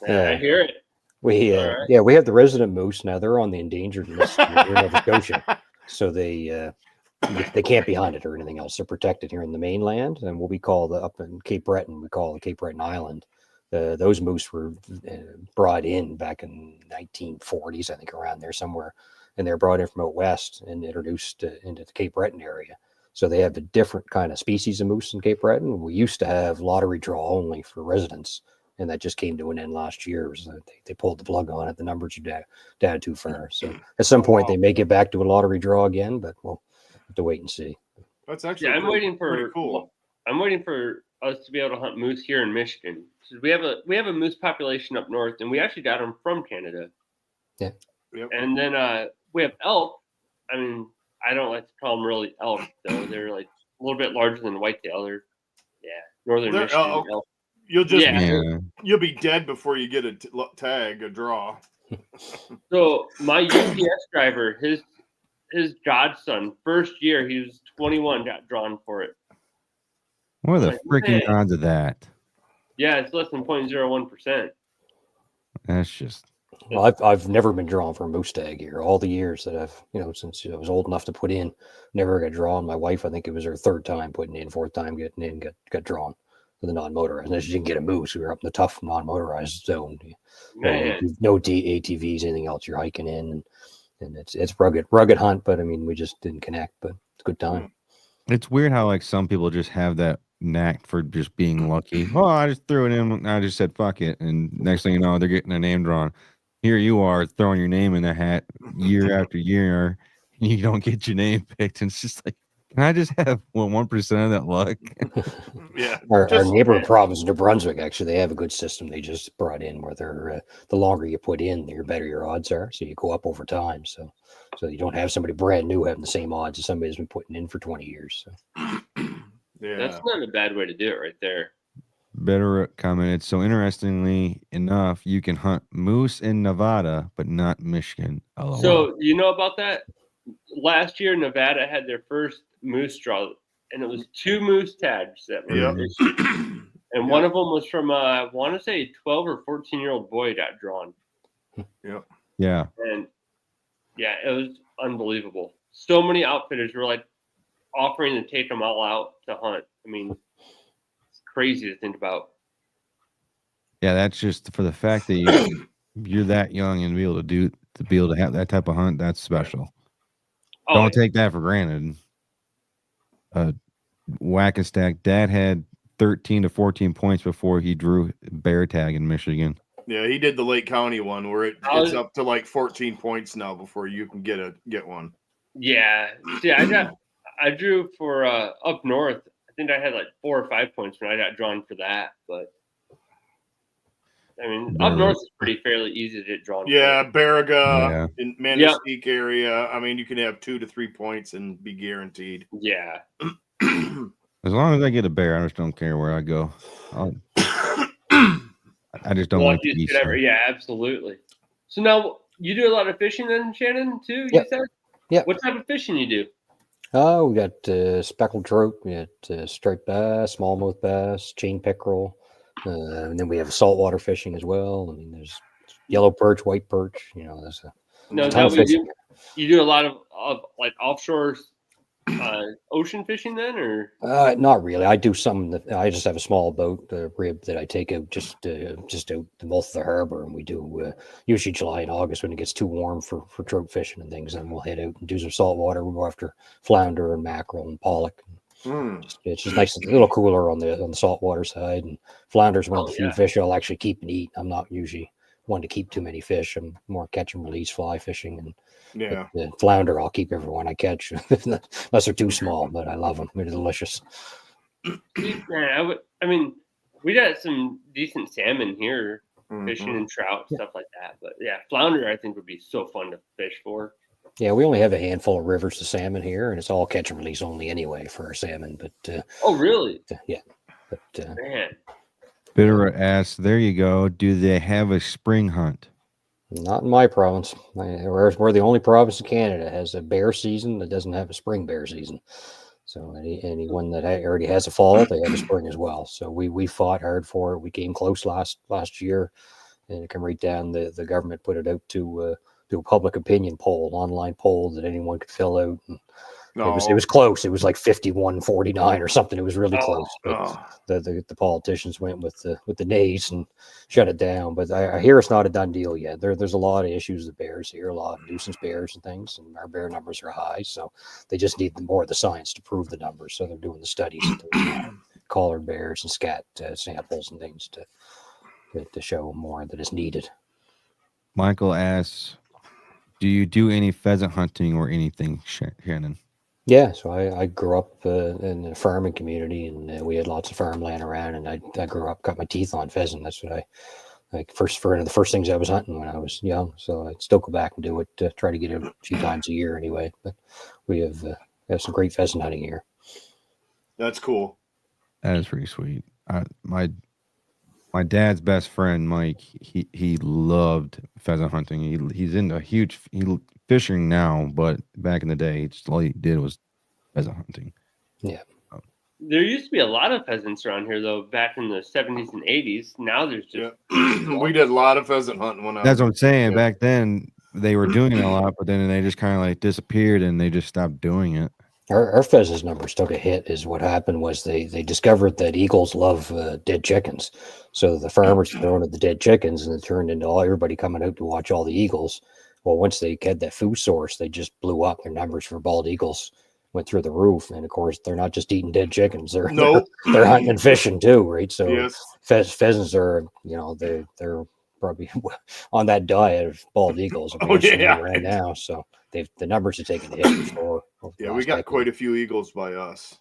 I hear it. We have the resident moose now. They're on the endangered list here in Nova Scotia, so they can't be hunted or anything else. They're protected here in the mainland, and what we call up in Cape Breton, we call the Cape Breton Island. Those moose were brought in back in 1940s, I think, around there somewhere. And they're brought in from out west and introduced into the Cape Breton area. So they have a different kind of species of moose in Cape Breton. We used to have lottery draw only for residents, and that just came to an end last year. So they pulled the plug on it. The numbers are down too far. So at some point they may get back to a lottery draw again, but we'll have to wait and see. That's actually I'm waiting for pretty cool. I'm waiting for us to be able to hunt moose here in Michigan. We have a moose population up north, and we actually got them from Canada. Yeah. Yep. And then we have elk. I mean, I don't like to call them really elk, though. They're like a little bit larger than whitetail. They're northern Michigan elk. You'll be dead before you get a draw. So my UPS driver, his godson, first year he was 21, got drawn for it. What are the freaking odds of that? Yeah, it's less than 0.01%. That's just. Well, I've never been drawn for a moose tag here. All the years that I've, since I was old enough to put in, never got drawn. My wife, I think it was her third time putting in, fourth time getting in, got drawn for the non-motorized. And she didn't get a moose. We were up in the tough non-motorized zone. No ATVs, anything else. You're hiking in, and it's rugged hunt. But I mean, we just didn't connect. But it's a good time. It's weird how like some people just have that knack for just being lucky. Oh, I just threw it in. I just said fuck it, and next thing you know, they're getting their name drawn. Here you are throwing your name in the hat year after year, and you don't get your name picked. And it's just like, can I just have 1% of that luck? Yeah. Our neighboring province, New Brunswick, actually, they have a good system they just brought in where they're the longer you put in, the better your odds are. So you go up over time. So you don't have somebody brand new having the same odds as somebody who's been putting in for 20 years. So. Yeah. That's not a bad way to do it right there. Better commented. So interestingly enough, you can hunt moose in Nevada, but not Michigan. LOL. So you know about that? Last year, Nevada had their first moose draw, and it was 2 moose tags that were issued. And one of them was from, I want to say, a 12 or 14-year-old boy got drawn. Yep. Yeah. And it was unbelievable. So many outfitters were like offering to take them all out to hunt. I mean, crazy to think about. Yeah, that's just for the fact that you're that young and be able to have that type of hunt. That's special. Don't take that for granted. Whack and stack. Dad had 13 to 14 points before he drew bear tag in Michigan. Yeah, he did the Lake County one where it's up to like 14 points now before you can get one. Yeah. See, I drew for up north. I think I had like 4 or 5 points when I got drawn for that, but I mean, up north is fairly easy to get drawn. Yeah, Baraga in Manistique area. I mean, you can have 2 to 3 points and be guaranteed. Yeah. As long as I get a bear, I just don't care where I go. I just don't want to eat. Yeah, absolutely. So now you do a lot of fishing then, Shannon, too, you said? Yeah. What type of fishing you do? We got speckled trout, we got striped bass, smallmouth bass, chain pickerel, and then we have saltwater fishing as well. I mean, there's yellow perch, white perch. There's a ton of fishing. You do a lot of like offshore ocean fishing then, or not really. I do some. I just have a small boat, rib that I take out just out the mouth of the harbor, and we do usually July and August when it gets too warm for trout fishing and things. And we'll head out and do some saltwater. We'll go after flounder and mackerel and pollock. It's just nice, a little cooler on the saltwater side. And flounder's one of the few fish I'll actually keep and eat. I'm not usually one to keep too many fish. I'm more catch and release fly fishing and. Yeah, the flounder I'll keep everyone I catch unless they're too small, but I love them. They're delicious. Yeah, I mean, we got some decent salmon here, fishing and trout, stuff like that. But yeah, flounder I think would be so fun to fish for. Yeah, we only have a handful of rivers of salmon here, and it's all catch and release only anyway for our salmon. But oh, really? Yeah. But Man, Bitterroot asks, there you go. Do they have a spring hunt? not in my province. We're the only province in Canada that has a bear season that doesn't have a spring bear season. So anyone that already has a fall, they have a spring as well. So we fought hard for it. We came close last year, and it came right down. The government put it out to a public opinion poll, online poll that anyone could fill out. And it was close. It was like 51-49 or something. It was really close. But the politicians went with the nays and shut it down. But I hear it's not a done deal yet. There's a lot of issues with bears here, a lot of nuisance bears and things, and our bear numbers are high. So they just need more of the science to prove the numbers. So they're doing the studies, collared bears and scat samples and things to show more that is needed. Michael asks, do you do any pheasant hunting or anything, Shannon? Yeah, so I grew up in a farming community, and we had lots of farmland around, and I grew up, cut my teeth on pheasant. That's what one of the first things I was hunting when I was young. So I'd still go back and do it, try to get it a few times a year anyway. But we have some great pheasant hunting here. That's cool. That is pretty sweet. My dad's best friend, Mike, he loved pheasant hunting. He's into fishing now, but back in the day, all he did was pheasant hunting. Yeah. There used to be a lot of pheasants around here, though, back in the 70s and 80s. Now there's just... We did a lot of pheasant hunting when That's what I'm saying. Back then, they were doing it a lot, but then they just kind of like disappeared, and they just stopped doing it. Our pheasants numbers took a hit. Is what happened was they discovered that eagles love dead chickens, so the farmers throwing at the dead chickens, and it turned into everybody coming out to watch all the eagles. Well, once they had that food source, they just blew up. Their numbers for bald eagles went through the roof, and of course, they're not just eating dead chickens; they're hunting and fishing too, right? So yes. Pheasants are, they're probably on that diet of bald eagles right now. So the numbers have taken a hit before. Yeah, we got quite a few eagles by us.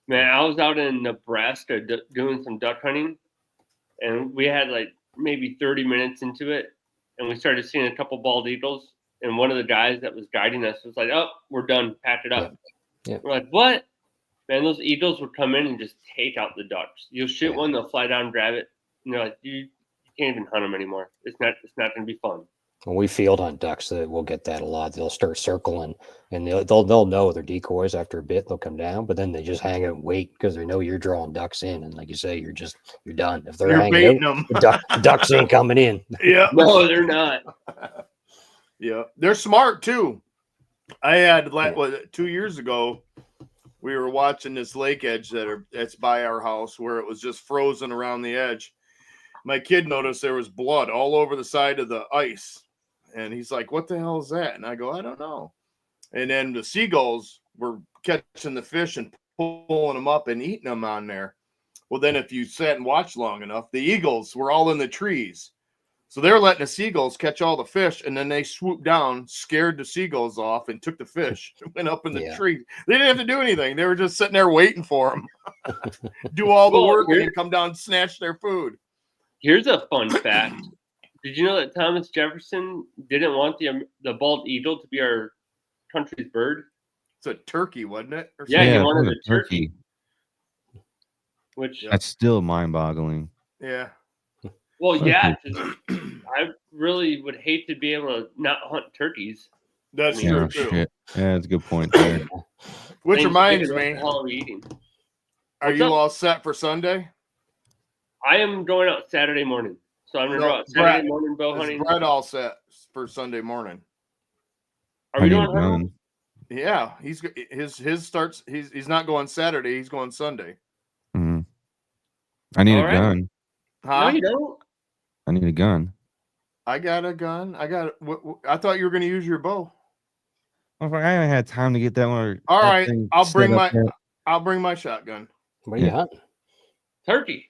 Man, I was out in Nebraska doing some duck hunting, and we had like maybe 30 minutes into it, and we started seeing a couple bald eagles, and one of the guys that was guiding us was like, "Oh, we're done, pack it up." Yeah. We're like, "What?" Man, those eagles would come in and just take out the ducks. You'll shoot one, they'll fly down, grab it, and they're like, you can't even hunt them anymore. It's not going to be fun. When we field hunt ducks, we'll get that a lot. They'll start circling, and they'll know they're decoys after a bit. They'll come down, but then they just hang out and wait because they know you're drawing ducks in, and like you say, you're done. If they're hanging out, the ducks ain't coming in. Yeah, no, they're not. Yeah, they're smart too. I had 2 years ago, we were watching this lake edge that's by our house where it was just frozen around the edge. My kid noticed there was blood all over the side of the ice. And he's like, what the hell is that? And I go, I don't know. And then the seagulls were catching the fish and pulling them up and eating them on there. Well, then if you sat and watched long enough, the eagles were all in the trees. So they were letting the seagulls catch all the fish, and then they swooped down, scared the seagulls off, and took the fish and went up in the tree. They didn't have to do anything. They were just sitting there waiting for them. Do all the work and come down and snatch their food. Here's a fun fact. Did you know that Thomas Jefferson didn't want the bald eagle to be our country's bird? It's a turkey, wasn't it? Yeah, he wanted a turkey. Which that's still mind-boggling. Yeah. Well, yeah, I really would hate to be able to not hunt turkeys. That's true too. Shit. Yeah, that's a good point there. Which reminds me, are you all set for Sunday? I am going out Saturday morning. So I'm going to go out Saturday morning bow hunting. Brett all set for Sunday morning. Are we doing hunting? Yeah, his starts. He's not going Saturday. He's going Sunday. Mm-hmm. I need a gun. Huh? No, you don't. I need a gun. I got a gun. I thought you were going to use your bow. I haven't had time to get that one. All right, I'll bring my shotgun. What are you hunting? Turkey.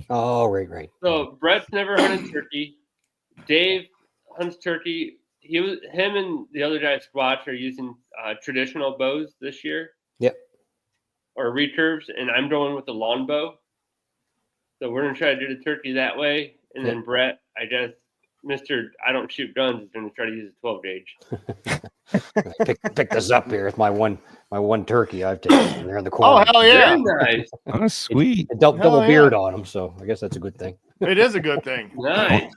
Oh, right. So Brett's never hunted turkey. Dave hunts turkey. Him and the other guy Squatch are using traditional bows this year. Yep. Or recurves, and I'm going with the longbow. So we're gonna try to do the turkey that way, and then Brett, I guess Mr. I don't shoot guns is going to try to use a 12 gauge. Pick this up here. It's my one turkey I've taken. They're in the corner. Oh, hell yeah. Very nice. Oh, sweet. Double Hell beard yeah. on them, so I guess that's a good thing. It is a good thing. Nice.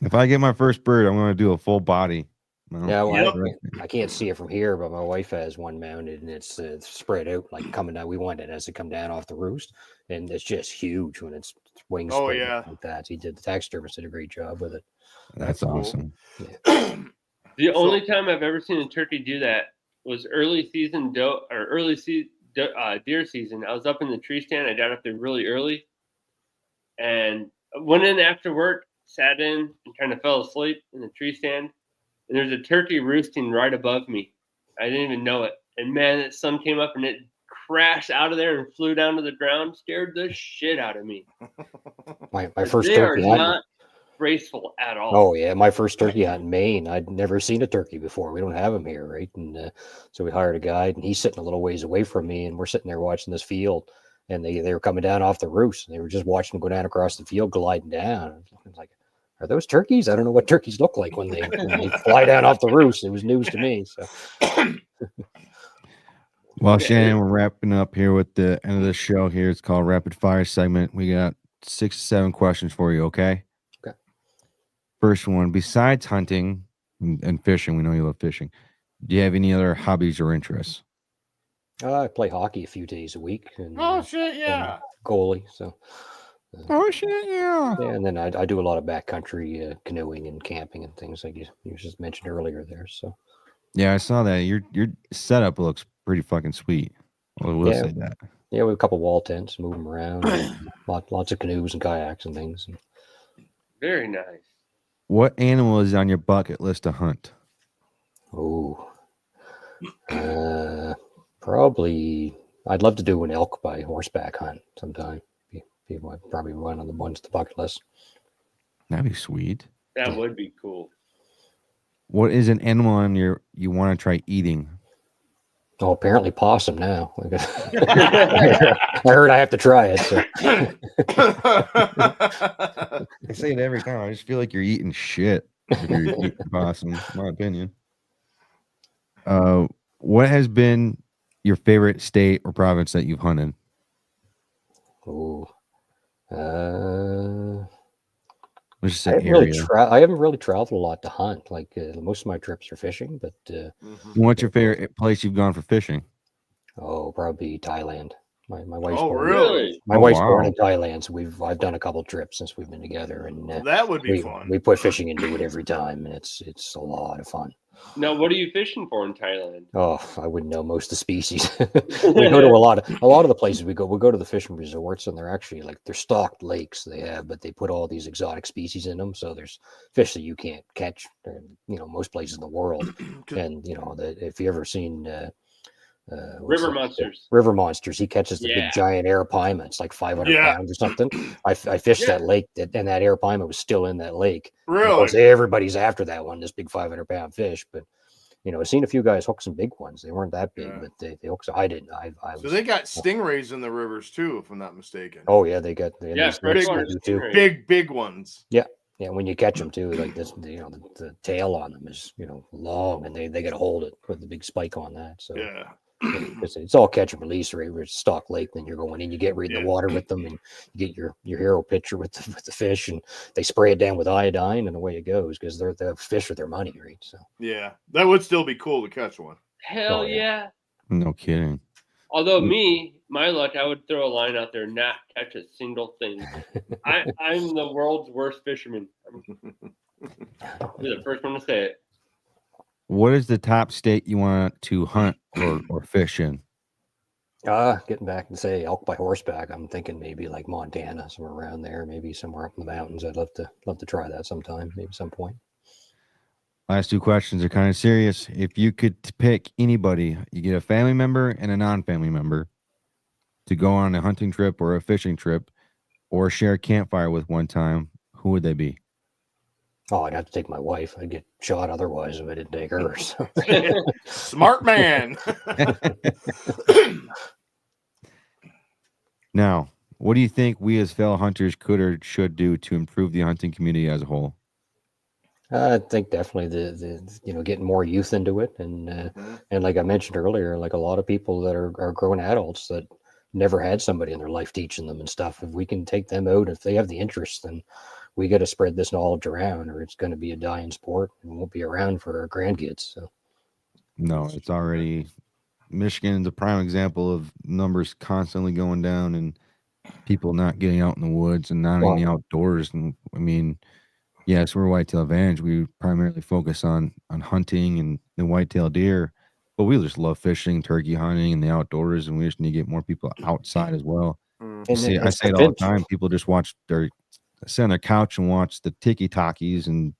If I get my first bird, I'm going to do a full body. Well, Yeah, well, Yep. I can't see it from here, but my wife has one mounted, and it's spread out like coming down. We want it as it come down off the roost, and it's just huge when it's wings. Oh, spread out yeah. like that. He did the taxidermist did a great job with it. that's cool. awesome. The only time I've ever seen a turkey do that was early season deer season. I was up in the tree stand. I got up there really early and went in after work, sat in and kind of fell asleep in the tree stand. And there's a turkey roosting right above me. I didn't even know it. And man, that sun came up and it crashed out of there and flew down to the ground. Scared the shit out of me. My first They are turkey hunt. not graceful at all. Oh yeah, my first turkey hunt in Maine. I'd never seen a turkey before. We don't have them here, right? And so we hired a guide, and he's sitting a little ways away from me, and we're sitting there watching this field, and they were coming down off the roost, and they were just watching them go down across the field, gliding down. I was like, are those turkeys? I don't know what turkeys look like when they fly down off the roost. It was news to me. So. Well, Shannon, we're wrapping up here with the end of the show here. It's called Rapid Fire segment. We got 6 to 7 questions for you, okay? Okay. First one, besides hunting and fishing, we know you love fishing. Do you have any other hobbies or interests? I play hockey a few days a week. And, Oh, shit, yeah. goalie. So. Oh, shit, yeah. Yeah, and then I do a lot of backcountry canoeing and camping and things like you just mentioned earlier there. So. Yeah, I saw that. Your setup looks pretty fucking sweet. We'll say that. Yeah, we have a couple wall tents, move them around. Lots of canoes and kayaks and things. Very nice. What animal is on your bucket list to hunt? Oh, probably. I'd love to do an elk by horseback hunt sometime. Probably one on the bucket list. That'd be sweet. That would be cool. What is an animal on you want to try eating? Oh, apparently possum now. I heard I have to try it. So. I say it every time. I just feel like you're eating shit if you're eating possum, in my opinion. What has been your favorite state or province that you've hunted? Oh, Let's just say I haven't really traveled a lot to hunt. Like most of my trips are fishing, but what's your favorite place you've gone for fishing? Oh, probably Thailand. My wife's Oh, born. really? My wife's wow. born in Thailand, so I've done a couple trips since we've been together, and That would be fun. we put fishing into it every time, and it's a lot of fun. Now, what are you fishing for in Thailand? Oh, I wouldn't know most of the species. We go to a lot of the places we go to the fishing resorts, and they're actually they're stocked lakes they have, but they put all these exotic species in them. So there's fish that you can't catch, most places in the world. And if you ever seen River monsters. River monsters, he catches the Yeah. big giant arapaima. It's like 500 Yeah. pounds or something. I fished that lake, and that arapaima was still in that lake. Of course, Really? everybody's after that one, this big 500-pound fish. But I've seen a few guys hook some big ones. They weren't that big, Yeah. but they hooked. I didn't. So they got stingrays in the rivers too, if I'm not mistaken. Oh yeah, they got freshwater too. stingray. Big ones. Yeah, when you catch them too, like this, the tail on them is long, and they got to hold it with the big spike on that. So Yeah. it's all catch and release, right? Where it's stock lake, then you're going in, you get right in the water with them, and you get your hero picture with the fish, and they spray it down with iodine, and away it goes, because they're the fish with their money, right? So Yeah. That would still be cool to catch one. Hell Oh, yeah. yeah. No kidding. Although my luck, I would throw a line out there and not catch a single thing. I'm the world's worst fisherman. You're the first one to say it. What is the top state you want to hunt or fish in? getting back and say elk by horseback, I'm thinking maybe like Montana, somewhere around there, maybe somewhere up in the mountains. I'd love to try that sometime, maybe some point. Last 2 questions are kind of serious. If you could pick anybody, you get a family member and a non-family member to go on a hunting trip or a fishing trip or share a campfire with one time, who would they be? Oh, I'd have to take my wife. I'd get shot otherwise if I didn't take her. So. Smart man. Now, what do you think we as fellow hunters could or should do to improve the hunting community as a whole? I think definitely the getting more youth into it, and like I mentioned earlier, like a lot of people that are grown adults that never had somebody in their life teaching them and stuff. If we can take them out, if they have the interest, then we got to spread this knowledge around, or it's going to be a dying sport and won't be around for our grandkids. So No, it's already Michigan's a prime example of numbers constantly going down and people not getting out in the woods and not in the outdoors. And I mean, yes, we're Whitetail Advantage. We primarily focus on hunting and the whitetail deer, but we just love fishing, turkey hunting, and the outdoors. And we just need to get more people outside as well. I say it all the time. People just sit on their couch and watch the tiki-takis and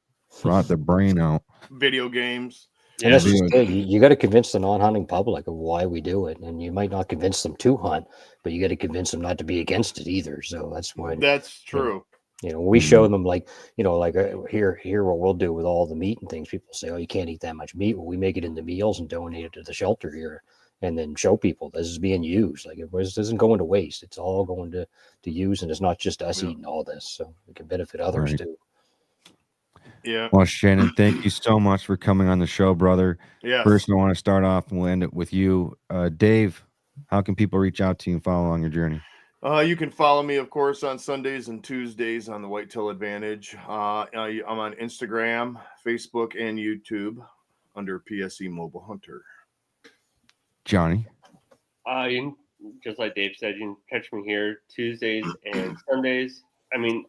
rot their brain out. Video games. And that's just it. You got to convince the non-hunting public of why we do it, and you might not convince them to hunt, but you got to convince them not to be against it either. So that's why. That's true. We show them here what we'll do with all the meat and things. People say, "Oh, you can't eat that much meat." Well, we make it into meals and donate it to the shelter here, and then show people this is being used. Like it isn't going to waste. It's all going to use, and it's not just us eating all this. So it can benefit others too. Yeah. Well, Shannon, thank you so much for coming on the show, brother. Yeah. First, I want to start off and we'll end it with you. Dave, how can people reach out to you and follow on your journey? You can follow me, of course, on Sundays and Tuesdays on the Whitetail Advantage. I'm on Instagram, Facebook, and YouTube under PSE Mobile Hunter. Johnny? You can, just like Dave said, you can catch me here Tuesdays and Sundays. I mean,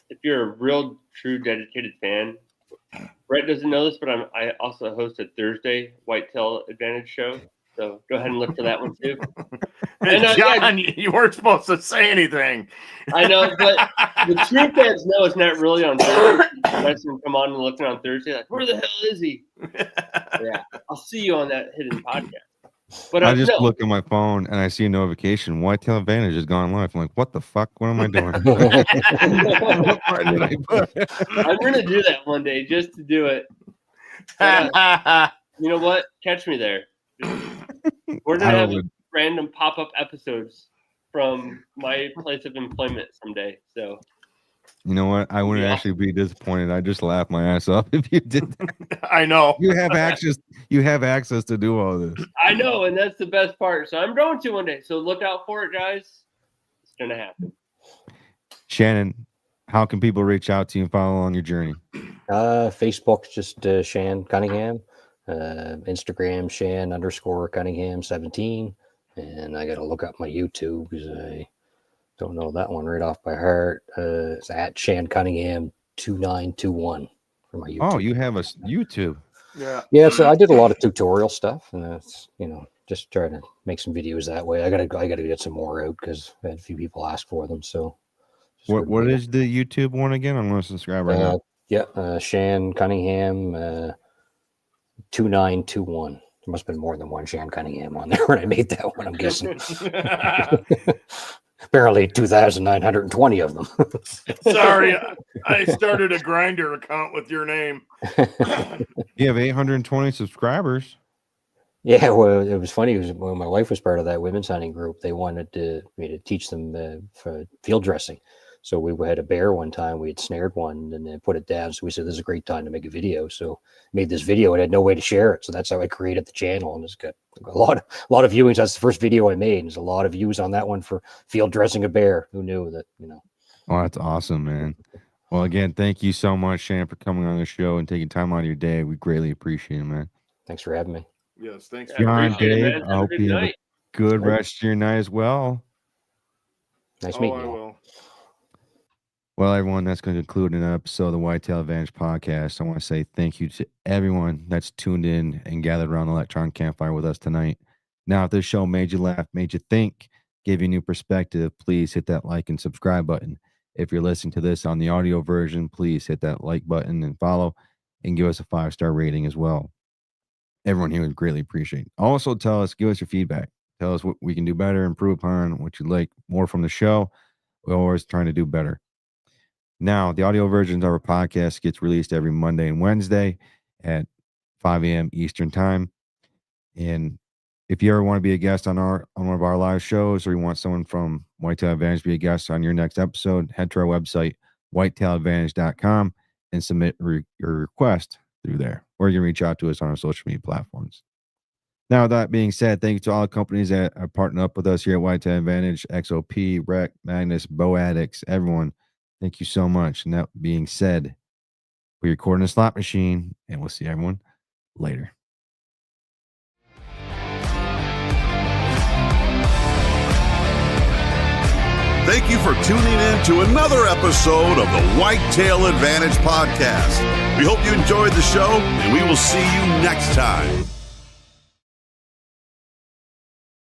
if you're a real, true, dedicated fan, Brett doesn't know this, but I also host a Thursday Whitetail Advantage show. So go ahead and look for that one too. John, you weren't supposed to say anything. I know, but the true fans know it's not really on Thursday. Unless you come on and looking on Thursday, like, where the hell is he? Yeah, I'll see you on that hidden podcast. But I just look at my phone and I see a notification. Whitetail Advantage has gone live. I'm like, what the fuck? What am I doing? What part did I put? I'm going to do that one day just to do it. You know what? Catch me there. We're going to have random pop-up episodes from my place of employment someday. So, you know what? I wouldn't actually be disappointed. I'd just laugh my ass off if you did that. I know. You have access to do all this. I know, and that's the best part. So I'm going to one day. So look out for it, guys. It's going to happen. Shannon, how can people reach out to you and follow on your journey? Facebook's just Shan Cunningham. Instagram Shan_Cunningham17. And I got to look up my YouTube because I don't know that one right off by heart. It's at Shan Cunningham 2921 for my YouTube. Oh, you have a YouTube. Yeah. So I did a lot of tutorial stuff, and that's just trying to make some videos that way. I gotta get some more out because I had a few people ask for them. So what is the YouTube one again? I'm going to subscribe right now. Yeah, Shan Cunningham 2921. There must have been more than one Shan Cunningham on there when I made that one, I'm guessing. Apparently 2,920 of them. Sorry, I started a Grindr account with your name. You have 820 subscribers. Yeah, well, it was funny. When my wife was part of that women's hunting group, they wanted me to teach them for field dressing. So we had a bear one time. We had snared one and then put it down. So we said, this is a great time to make a video. So made this video and had no way to share it. So that's how I created the channel. And it's got a lot of viewings. That's the first video I made. And there's a lot of views on that one for field dressing a bear. Who knew that, Oh, that's awesome, man. Well, again, thank you so much, Shan, for coming on the show and taking time out of your day. We greatly appreciate it, man. Thanks for having me. Yes, thanks. John, Dave, I hope you have a good rest of your night as well. Nice meeting you. I will. Well, everyone, that's going to conclude an episode of the Whitetail Advantage Podcast. I want to say thank you to everyone that's tuned in and gathered around the electronic campfire with us tonight. Now, if this show made you laugh, made you think, gave you a new perspective, please hit that like and subscribe button. If you're listening to this on the audio version, please hit that like button and follow and give us a 5-star rating as well. Everyone here would greatly appreciate it. Also, give us your feedback. Tell us what we can do better, improve upon, what you'd like more from the show. We're always trying to do better. Now, the audio versions of our podcast gets released every Monday and Wednesday at 5 a.m. Eastern time. And if you ever want to be a guest on one of our live shows, or you want someone from Whitetail Advantage to be a guest on your next episode, head to our website, whitetailadvantage.com, and submit your request through there, or you can reach out to us on our social media platforms. Now, with that being said, thank you to all the companies that are partnering up with us here at Whitetail Advantage, XOP, Rec, Magnus, Bow Addicts, everyone. Thank you so much. And that being said, we're recording a slot machine, and we'll see everyone later. Thank you for tuning in to another episode of the Whitetail Advantage Podcast. We hope you enjoyed the show, and we will see you next time.